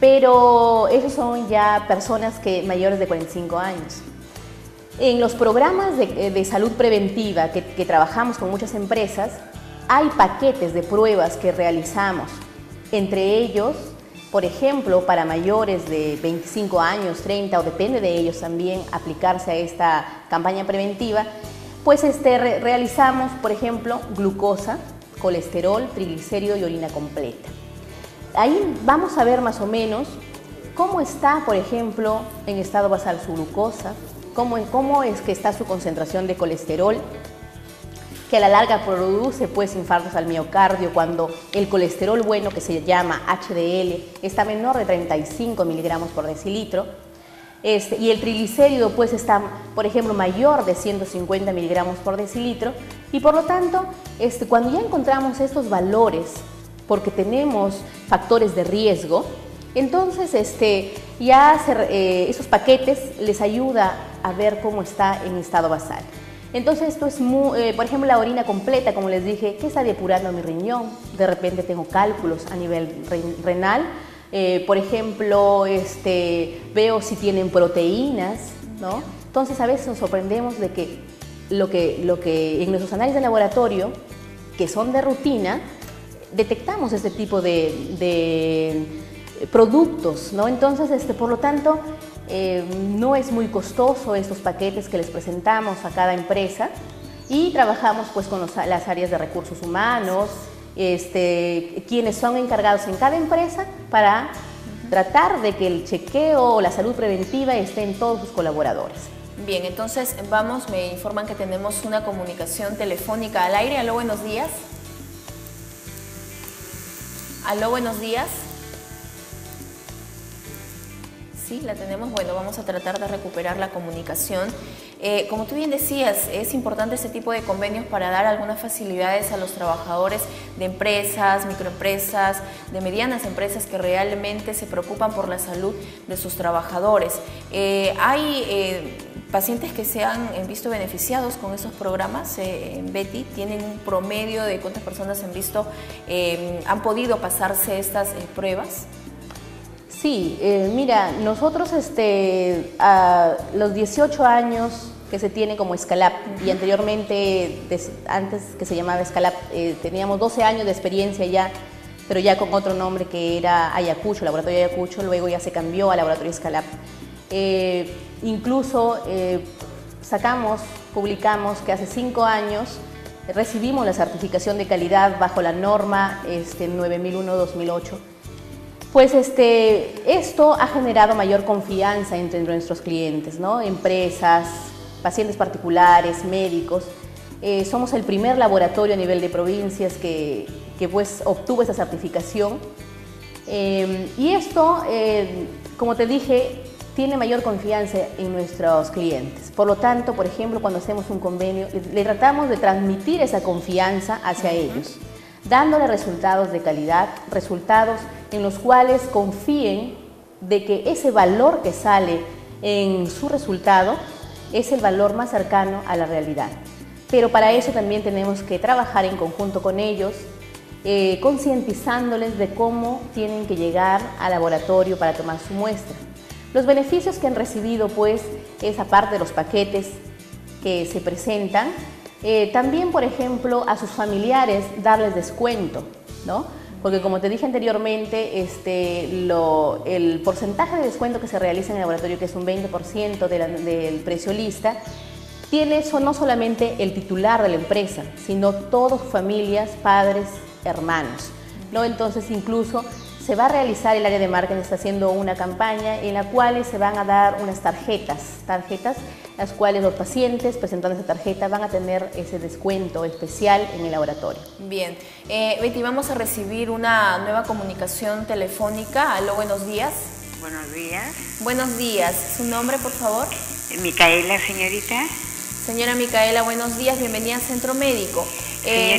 Pero esos son ya personas mayores de 45 años. En los programas de salud preventiva que trabajamos con muchas empresas, hay paquetes de pruebas que realizamos. Entre ellos, por ejemplo, para mayores de 25 años, 30, o depende de ellos también aplicarse a esta campaña preventiva, pues realizamos, por ejemplo, glucosa, colesterol, triglicérido y orina completa. Ahí vamos a ver más o menos cómo está, por ejemplo, en estado basal su glucosa, cómo es que está su concentración de colesterol, que a la larga produce pues infartos al miocardio cuando el colesterol bueno, que se llama HDL, está menor de 35 miligramos por decilitro, y el triglicérido pues está, por ejemplo, mayor de 150 miligramos por decilitro, y por lo tanto, cuando ya encontramos estos valores, porque tenemos factores de riesgo, entonces esos paquetes les ayuda a ver cómo está en estado basal. Entonces esto es por ejemplo, la orina completa, como les dije, ¿qué está depurando mi riñón? De repente tengo cálculos a nivel renal. Por ejemplo, veo si tienen proteínas, ¿no? Entonces a veces nos sorprendemos de que lo que en nuestros análisis de laboratorio, que son de rutina, detectamos este tipo de productos, ¿no? Entonces, por lo tanto, no es muy costoso estos paquetes que les presentamos a cada empresa y trabajamos pues con las áreas de recursos humanos, quienes son encargados en cada empresa para tratar de que el chequeo o la salud preventiva esté en todos sus colaboradores. Bien, entonces me informan que tenemos una comunicación telefónica al aire. Aló, buenos días. Aló, buenos días. Sí, la tenemos. Bueno, vamos a tratar de recuperar la comunicación. Como tú bien decías, es importante este tipo de convenios para dar algunas facilidades a los trabajadores de empresas, microempresas, de medianas empresas que realmente se preocupan por la salud de sus trabajadores. Hay pacientes que se han visto beneficiados con estos programas. Betty, ¿tienen un promedio de cuántas personas han podido pasarse estas pruebas? Sí, mira, nosotros a los 18 años que se tiene como Escalap, y anteriormente, antes que se llamaba Escalap, teníamos 12 años de experiencia ya, pero ya con otro nombre que era Ayacucho, Laboratorio Ayacucho, luego ya se cambió a Laboratorio Escalap. Incluso publicamos que hace 5 años recibimos la certificación de calidad bajo la norma 9001-2008. Pues esto ha generado mayor confianza entre nuestros clientes, ¿no? Empresas, pacientes particulares, médicos. Somos el primer laboratorio a nivel de provincias que pues obtuvo esa certificación. Y esto, como te dije, tiene mayor confianza en nuestros clientes. Por lo tanto, por ejemplo, cuando hacemos un convenio, le tratamos de transmitir esa confianza hacia ellos, dándole resultados de calidad, resultados en los cuales confíen de que ese valor que sale en su resultado es el valor más cercano a la realidad. Pero para eso también tenemos que trabajar en conjunto con ellos, concientizándoles de cómo tienen que llegar al laboratorio para tomar su muestra. Los beneficios que han recibido, pues, es aparte de los paquetes que se presentan, también, por ejemplo, a sus familiares darles descuento, ¿no? Porque como te dije anteriormente, el porcentaje de descuento que se realiza en el laboratorio, que es un 20% del precio lista, tiene eso no solamente el titular de la empresa, sino todas sus familias, padres, hermanos, ¿no? Entonces, incluso se va a realizar, el área de marketing está haciendo una campaña en la cual se van a dar unas tarjetas, las cuales los pacientes presentando esa tarjeta van a tener ese descuento especial en el laboratorio. Bien, Betty, vamos a recibir una nueva comunicación telefónica. Aló, buenos días. Buenos días. Buenos días. ¿Su nombre, por favor? Micaela, señorita. Señora Micaela, buenos días, bienvenida al Centro Médico.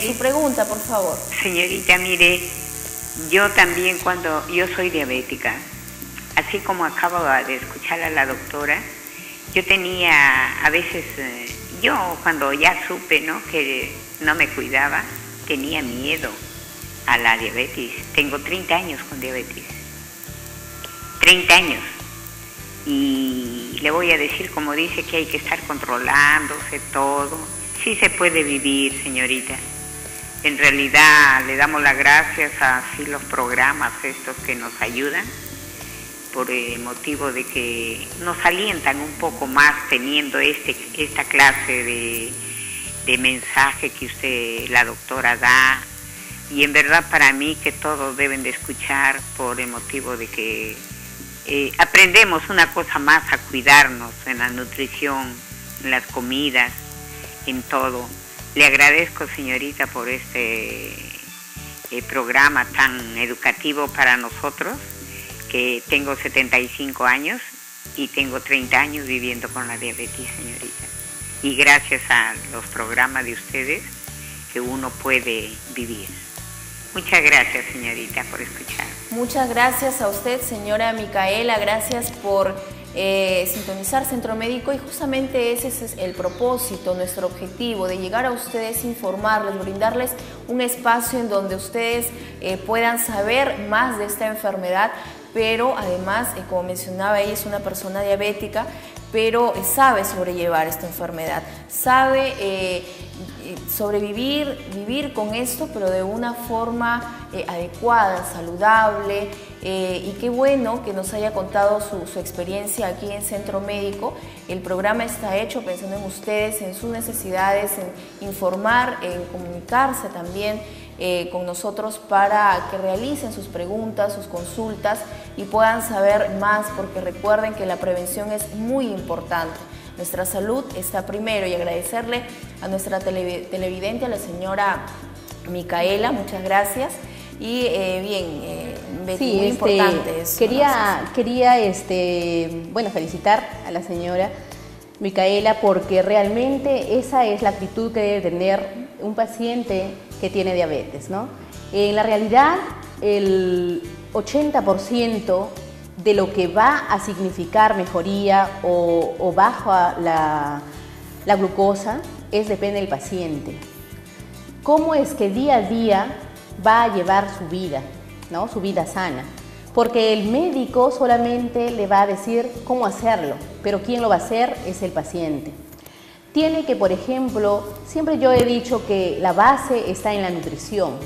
Su pregunta, por favor. Señorita, mire, yo también yo soy diabética, así como acabo de escuchar a la doctora, yo tenía, a veces, yo cuando ya supe, ¿no?, que no me cuidaba, tenía miedo a la diabetes. Tengo 30 años con diabetes, 30 años. Y le voy a decir, como dice, que hay que estar controlándose todo. Sí se puede vivir, señorita. En realidad le damos las gracias a los programas estos que nos ayudan, por el motivo de que nos alientan un poco más teniendo esta clase de mensaje que usted, la doctora, da. Y en verdad para mí que todos deben de escuchar, por el motivo de que aprendemos una cosa más a cuidarnos en la nutrición, en las comidas, en todo. Le agradezco, señorita, por este programa tan educativo para nosotros, que tengo 75 años y tengo 30 años viviendo con la diabetes, señorita. Y gracias a los programas de ustedes que uno puede vivir. Muchas gracias, señorita, por escuchar. Muchas gracias a usted, señora Micaela. Gracias por sintonizar Centro Médico, y justamente ese es el propósito, nuestro objetivo, de llegar a ustedes, informarles, brindarles un espacio en donde ustedes puedan saber más de esta enfermedad, pero además, como mencionaba, ella es una persona diabética, pero sabe sobrellevar esta enfermedad, sabe vivir con esto, pero de una forma adecuada, saludable, y qué bueno que nos haya contado su experiencia aquí en Centro Médico. El programa está hecho pensando en ustedes, en sus necesidades, en informar, en comunicarse también con nosotros para que realicen sus preguntas, sus consultas y puedan saber más, porque recuerden que la prevención es muy importante. Nuestra salud está primero, y agradecerle a nuestra televidente, a la señora Micaela, muchas gracias. Y Betty, sí, muy importante eso. Quería felicitar a la señora Micaela, porque realmente esa es la actitud que debe tener un paciente que tiene diabetes, ¿no? En la realidad, el 80% de lo que va a significar mejoría o baja la glucosa depende del paciente. ¿Cómo es que día a día va a llevar su vida, ¿no? Su vida sana? Porque el médico solamente le va a decir cómo hacerlo, pero quien lo va a hacer es el paciente. tiene que, por ejemplo, siempre yo he dicho que la base está en la nutrición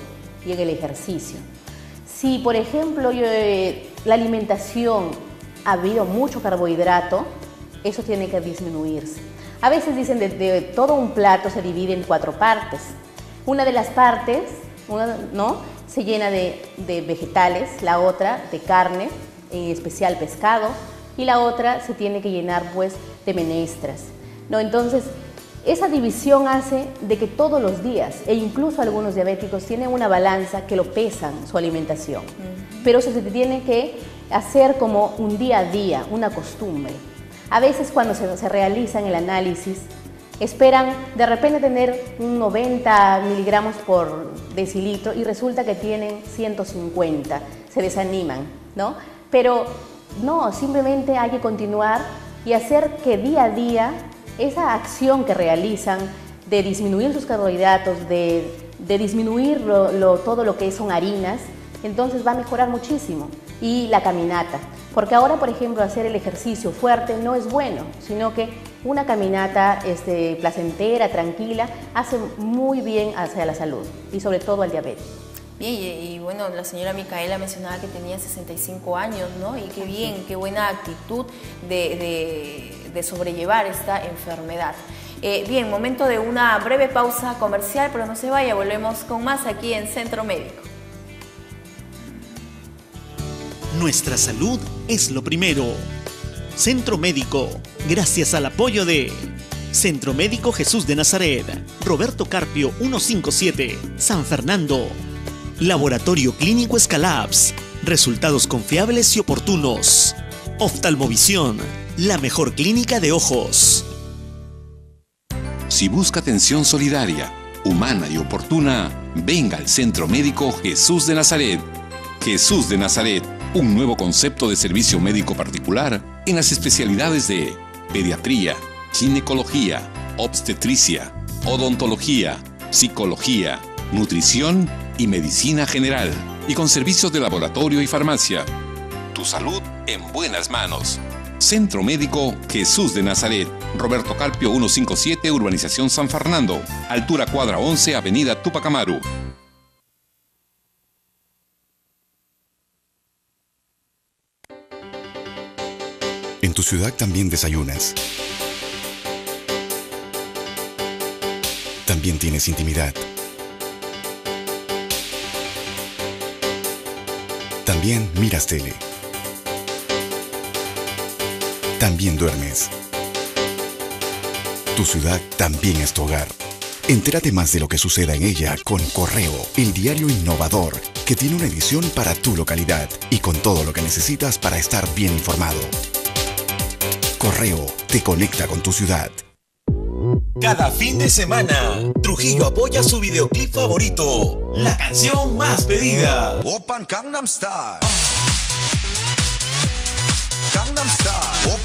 y en el ejercicio. Si, por ejemplo, la alimentación ha habido mucho carbohidrato, eso tiene que disminuirse. A veces dicen de todo un plato se divide en 4 partes. Una de las partes, ¿no?, se llena de vegetales, la otra de carne, en especial pescado, y la otra se tiene que llenar pues de menestras, ¿no? Entonces, esa división hace de que todos los días, e incluso algunos diabéticos tienen una balanza que lo pesan su alimentación, pero eso se tiene que hacer como un día a día, una costumbre. A veces cuando se realizan el análisis, esperan de repente tener un 90 miligramos por decilitro y resulta que tienen 150, se desaniman, ¿no? Pero no, simplemente hay que continuar y hacer que día a día esa acción que realizan de disminuir sus carbohidratos, de disminuir todo lo que son harinas, entonces va a mejorar muchísimo. Y la caminata, porque ahora, por ejemplo, hacer el ejercicio fuerte no es bueno, sino que una caminata placentera, tranquila, hace muy bien hacia la salud y sobre todo al diabetes. Bien, y bueno, la señora Micaela mencionaba que tenía 65 años, ¿no? Y qué bien, qué buena actitud de sobrellevar esta enfermedad. Bien, momento de una breve pausa comercial, pero no se vaya, volvemos con más aquí en Centro Médico. Nuestra salud es lo primero. Centro Médico, gracias al apoyo de Centro Médico Jesús de Nazaret, Roberto Carpio 157, San Fernando. Laboratorio Clínico Escalabs, resultados confiables y oportunos. Oftalmovisión, la mejor clínica de ojos. Si busca atención solidaria, humana y oportuna, venga al Centro Médico Jesús de Nazaret. Jesús de Nazaret, un nuevo concepto de servicio médico particular en las especialidades de pediatría, ginecología, obstetricia, odontología, psicología, nutrición y medicina general, y con servicios de laboratorio y farmacia. Tu salud en buenas manos. Centro Médico Jesús de Nazaret, Roberto Carpio 157, Urbanización San Fernando, altura cuadra 11, Avenida Túpac Amaru. En tu ciudad también desayunas. También tienes intimidad. También miras tele. También duermes. Tu ciudad también es tu hogar. Entérate más de lo que suceda en ella con Correo, el diario innovador que tiene una edición para tu localidad y con todo lo que necesitas para estar bien informado. Correo te conecta con tu ciudad. Cada fin de semana, Trujillo apoya su videoclip favorito, la canción más pedida. Oppan Gangnam Style. Gangnam Style.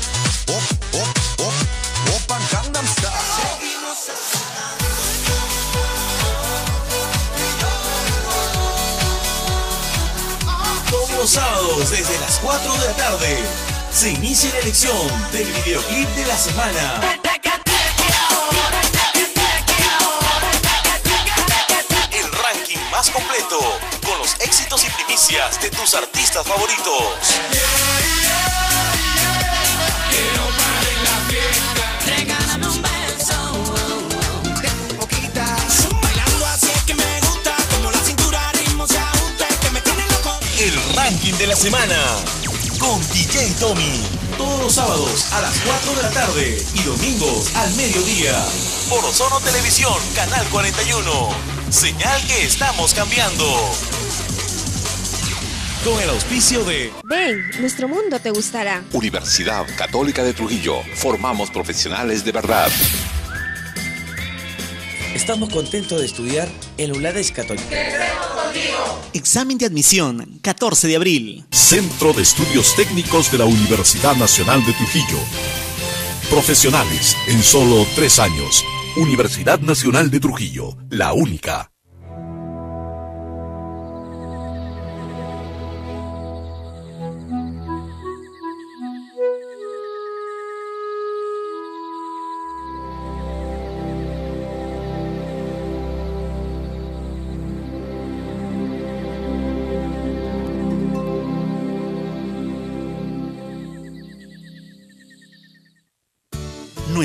Oppan Gangnam Style. Todos los sábados desde las 4 de la tarde se inicia la elección del videoclip de la semana. El ranking más completo con los éxitos y primicias de tus artistas favoritos. El ranking de la semana con DJ Tommy. Todos los sábados a las 4 de la tarde y domingos al mediodía. Por Ozono Televisión, Canal 41. Señal que estamos cambiando. Con el auspicio de... Ven, nuestro mundo te gustará. Universidad Católica de Trujillo. Formamos profesionales de verdad. Estamos contentos de estudiar en la ULADES Católica. Examen de admisión, 14 de abril. Centro de Estudios Técnicos de la Universidad Nacional de Trujillo. Profesionales en solo 3 años. Universidad Nacional de Trujillo, la única.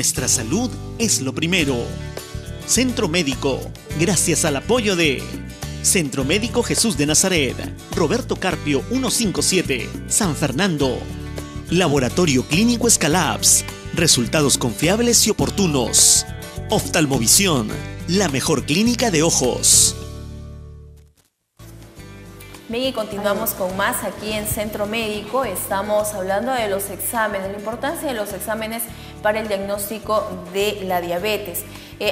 Nuestra salud es lo primero. Centro Médico, gracias al apoyo de Centro Médico Jesús de Nazaret, Roberto Carpio 157, San Fernando. Laboratorio Clínico Escalabs, resultados confiables y oportunos. Oftalmovisión, la mejor clínica de ojos. Bien, y continuamos con más aquí en Centro Médico. Estamos hablando de los exámenes, la importancia de los exámenes para el diagnóstico de la diabetes.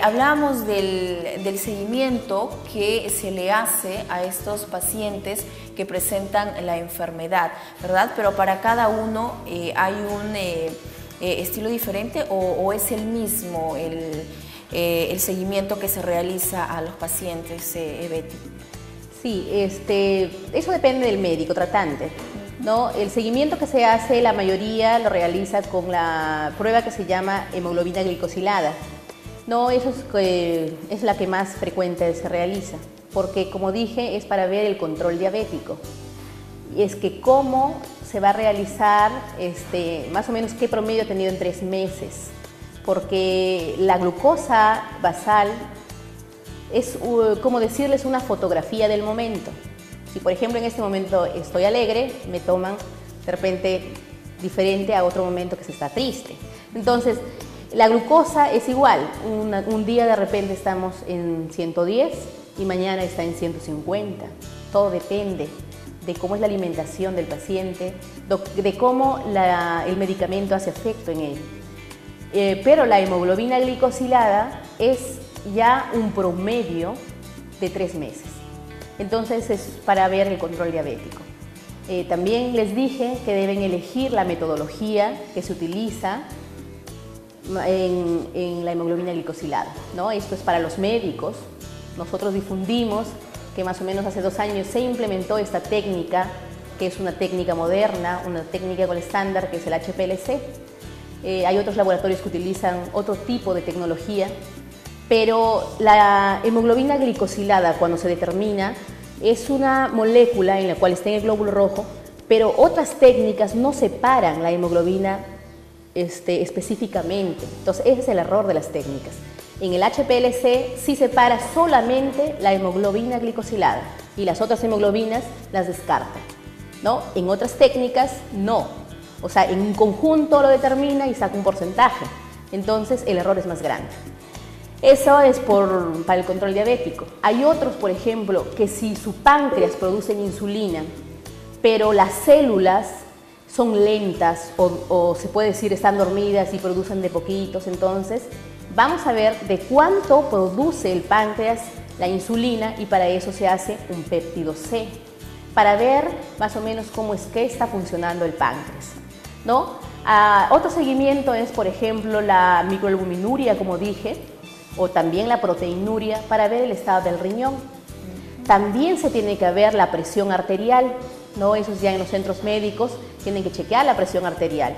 Hablábamos del seguimiento que se le hace a estos pacientes que presentan la enfermedad, ¿verdad? Pero para cada uno hay un estilo diferente o es el mismo el seguimiento que se realiza a los pacientes, Betty. Sí, eso depende del médico tratante, ¿no? El seguimiento que se hace, la mayoría lo realiza con la prueba que se llama hemoglobina glicosilada. No, eso es la que más frecuente se realiza, porque como dije, es para ver el control diabético. Y es que cómo se va a realizar, más o menos qué promedio ha tenido en 3 meses, porque la glucosa basal es como decirles una fotografía del momento. Si por ejemplo en este momento estoy alegre, me toman de repente diferente a otro momento que se está triste. Entonces, la glucosa es igual, un día de repente estamos en 110 y mañana está en 150. Todo depende de cómo es la alimentación del paciente, de cómo el medicamento hace efecto en él. Pero la hemoglobina glicosilada es ya un promedio de 3 meses. Entonces es para ver el control diabético. También les dije que deben elegir la metodología que se utiliza en la hemoglobina glicosilada, ¿no? Esto es para los médicos. Nosotros difundimos que más o menos hace 2 años se implementó esta técnica, que es una técnica moderna, una técnica con estándar, que es el HPLC. Hay otros laboratorios que utilizan otro tipo de tecnología, pero la hemoglobina glicosilada, cuando se determina, es una molécula en la cual está en el glóbulo rojo, pero otras técnicas no separan la hemoglobina específicamente. Entonces, ese es el error de las técnicas. En el HPLC sí separa solamente la hemoglobina glicosilada y las otras hemoglobinas las descarta, ¿no? En otras técnicas, no. O sea, en un conjunto lo determina y saca un porcentaje. Entonces, el error es más grande. Eso es para el control diabético. Hay otros, por ejemplo, que si su páncreas produce insulina, pero las células son lentas o se puede decir están dormidas y producen de poquitos, entonces vamos a ver de cuánto produce el páncreas la insulina y para eso se hace un péptido C, para ver más o menos cómo es que está funcionando el páncreas, ¿no? Otro seguimiento es, por ejemplo, la microalbuminuria, como dije, o también la proteinuria para ver el estado del riñón. También se tiene que ver la presión arterial, ¿no? Eso ya en los centros médicos tienen que chequear la presión arterial.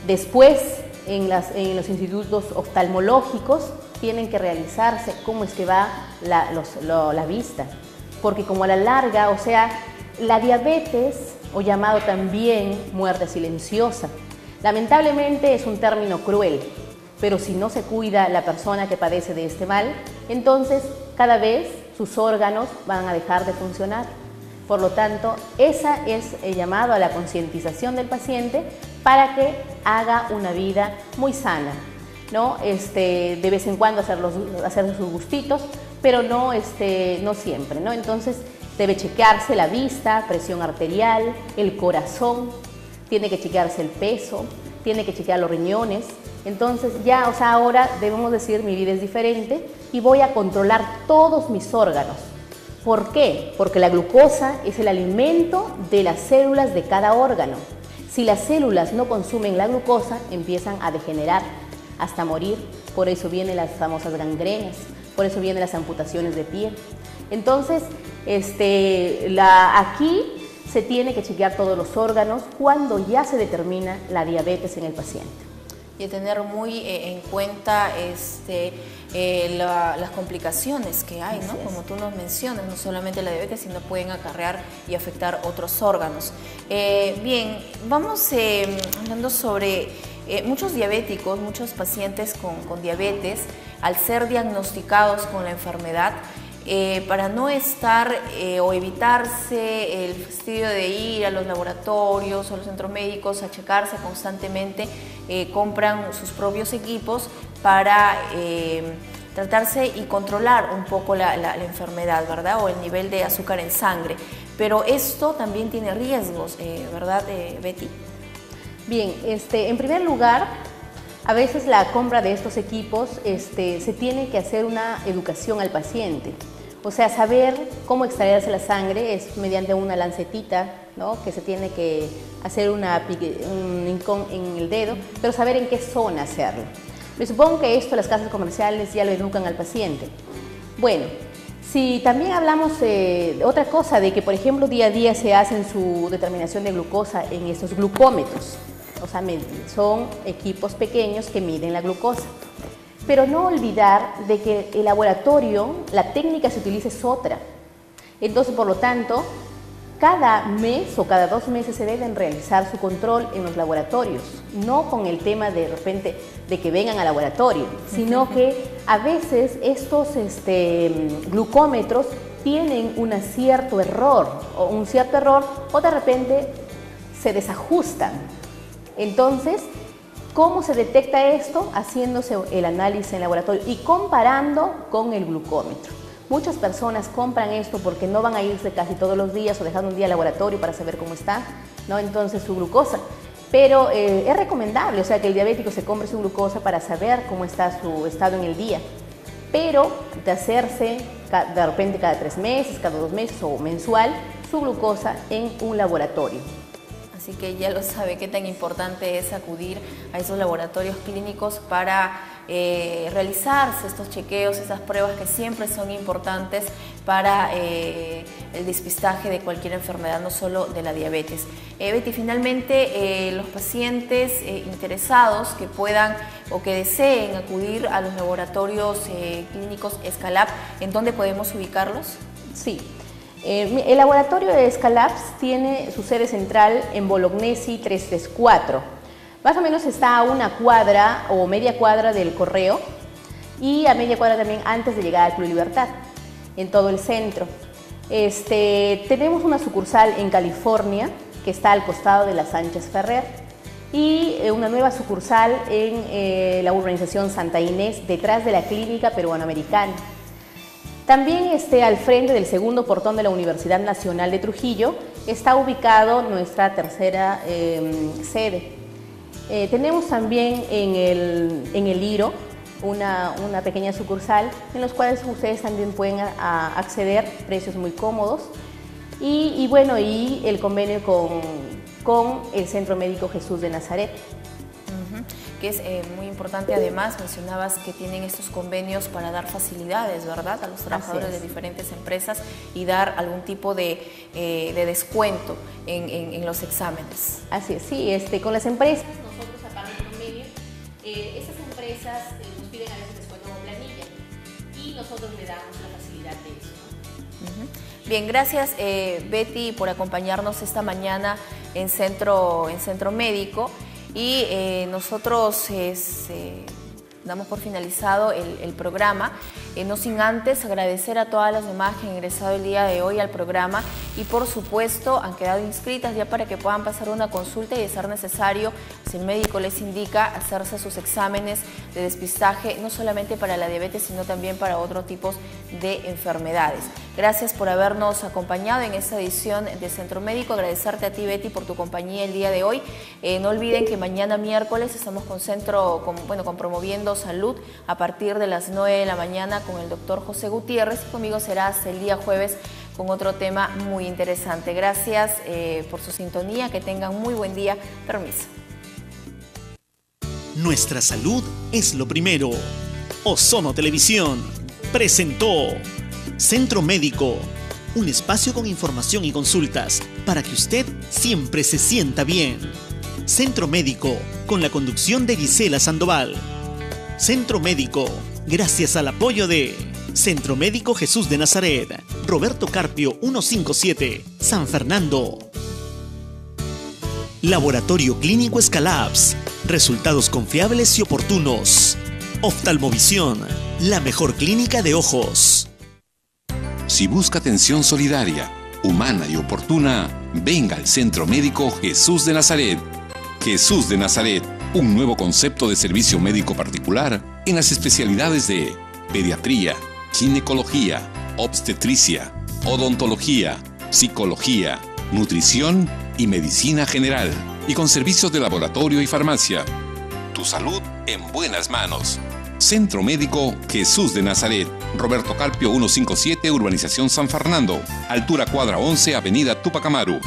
Después, en los institutos oftalmológicos tienen que realizarse cómo es que va la vista, porque como a la larga, o sea, la diabetes, o llamado también muerte silenciosa, lamentablemente es un término cruel, pero si no se cuida la persona que padece de este mal, entonces cada vez sus órganos van a dejar de funcionar. Por lo tanto, esa es el llamado a la concientización del paciente para que haga una vida muy sana, ¿no? De vez en cuando hacer sus gustitos, pero no siempre, ¿no? Entonces debe chequearse la vista, presión arterial, el corazón, tiene que chequearse el peso, tiene que chequear los riñones. Entonces ya, o sea, ahora debemos decir mi vida es diferente y voy a controlar todos mis órganos. ¿Por qué? Porque la glucosa es el alimento de las células de cada órgano. Si las células no consumen la glucosa, empiezan a degenerar hasta morir. Por eso vienen las famosas gangrenas, por eso vienen las amputaciones de pie. Entonces, aquí se tiene que chequear todos los órganos cuando ya se determina la diabetes en el paciente. Y tener muy en cuenta las complicaciones que hay, ¿no? Como tú nos mencionas, no solamente la diabetes, sino pueden acarrear y afectar otros órganos. Bien, vamos hablando sobre Muchos diabéticos, muchos pacientes con diabetes, al ser diagnosticados con la enfermedad, para no estar o evitarse el fastidio de ir a los laboratorios o a los centros médicos a checarse constantemente, compran sus propios equipos para tratarse y controlar un poco la enfermedad, ¿verdad? O el nivel de azúcar en sangre. Pero esto también tiene riesgos, ¿verdad, Betty? Bien, en primer lugar, a veces la compra de estos equipos se tiene que hacer una educación al paciente. O sea, saber cómo extraerse la sangre es mediante una lancetita, ¿no? Que se tiene que hacer un hincón en el dedo, pero saber en qué zona hacerlo. Me supongo que esto las casas comerciales ya lo educan al paciente. Bueno, si también hablamos de otra cosa, de que por ejemplo día a día se hacen su determinación de glucosa en estos glucómetros. O sea, son equipos pequeños que miden la glucosa. Pero no olvidar de que el laboratorio, la técnica que se utiliza es otra. Entonces, por lo tanto, cada mes o cada 2 meses se deben realizar su control en los laboratorios. No con el tema de repente de que vengan al laboratorio, sino que a veces estos glucómetros tienen un cierto error o de repente se desajustan. Entonces, ¿cómo se detecta esto? Haciéndose el análisis en laboratorio y comparando con el glucómetro. Muchas personas compran esto porque no van a irse casi todos los días o dejando un día al laboratorio para saber cómo está, ¿no? Entonces su glucosa. Pero es recomendable, o sea, que el diabético se compre su glucosa para saber cómo está su estado en el día. Pero de hacerse de repente cada 3 meses, cada 2 meses o mensual, su glucosa en un laboratorio. Así que ya lo sabe qué tan importante es acudir a esos laboratorios clínicos para realizarse estos chequeos, estas pruebas que siempre son importantes para el despistaje de cualquier enfermedad, no solo de la diabetes. Betty, finalmente los pacientes interesados que puedan o que deseen acudir a los laboratorios clínicos Escalab, ¿en dónde podemos ubicarlos? Sí. El laboratorio de Escalabs tiene su sede central en Bolognesi 334. Más o menos está a 1 cuadra o media cuadra del Correo y a media cuadra también antes de llegar al Club Libertad, en todo el centro. Tenemos una sucursal en California que está al costado de la Sánchez Ferrer y una nueva sucursal en la urbanización Santa Inés, detrás de la Clínica Peruano-Americana. También al frente del segundo portón de la Universidad Nacional de Trujillo está ubicado nuestra tercera sede. Tenemos también en el Iro una pequeña sucursal en los cuales ustedes también pueden acceder, precios muy cómodos. Y bueno, y el convenio con el Centro Médico Jesús de Nazaret. Que es muy importante. Además, mencionabas que tienen estos convenios para dar facilidades, ¿verdad?, a los trabajadores de diferentes empresas y dar algún tipo de descuento en los exámenes. Así es, sí, con las empresas, nosotros aparte del convenio, esas empresas nos piden a veces descuento o planilla y nosotros le damos la facilidad de eso, ¿no? Bien, gracias Betty por acompañarnos esta mañana en Centro Médico. Y nosotros damos por finalizado el programa, no sin antes agradecer a todas las demás que han ingresado el día de hoy al programa y por supuesto han quedado inscritas ya para que puedan pasar una consulta y de ser necesario, si el médico les indica, hacerse sus exámenes de despistaje, no solamente para la diabetes sino también para otros tipos de enfermedades. Gracias por habernos acompañado en esta edición de Centro Médico. Agradecerte a ti, Betty, por tu compañía el día de hoy. No olviden que mañana miércoles estamos con Promoviendo Salud a partir de las 9 de la mañana con el doctor José Gutiérrez y conmigo será hasta el día jueves con otro tema muy interesante. Gracias por su sintonía, que tengan muy buen día. Permiso. Nuestra salud es lo primero. Ozono Televisión presentó Centro Médico, un espacio con información y consultas para que usted siempre se sienta bien. Centro Médico, con la conducción de Gisela Sandoval. Centro Médico, gracias al apoyo de Centro Médico Jesús de Nazaret, Roberto Carpio 157, San Fernando. Laboratorio Clínico Escalabs, Resultados confiables y oportunos. Oftalmovisión, la mejor clínica de ojos. Si busca atención solidaria, humana y oportuna, venga al Centro Médico Jesús de Nazaret. Jesús de Nazaret, un nuevo concepto de servicio médico particular en las especialidades de pediatría, ginecología, obstetricia, odontología, psicología, nutrición y medicina general, y con servicios de laboratorio y farmacia. Tu salud en buenas manos. Centro Médico Jesús de Nazaret, Roberto Carpio 157, Urbanización San Fernando, altura cuadra 11, Avenida Tupac Amaru.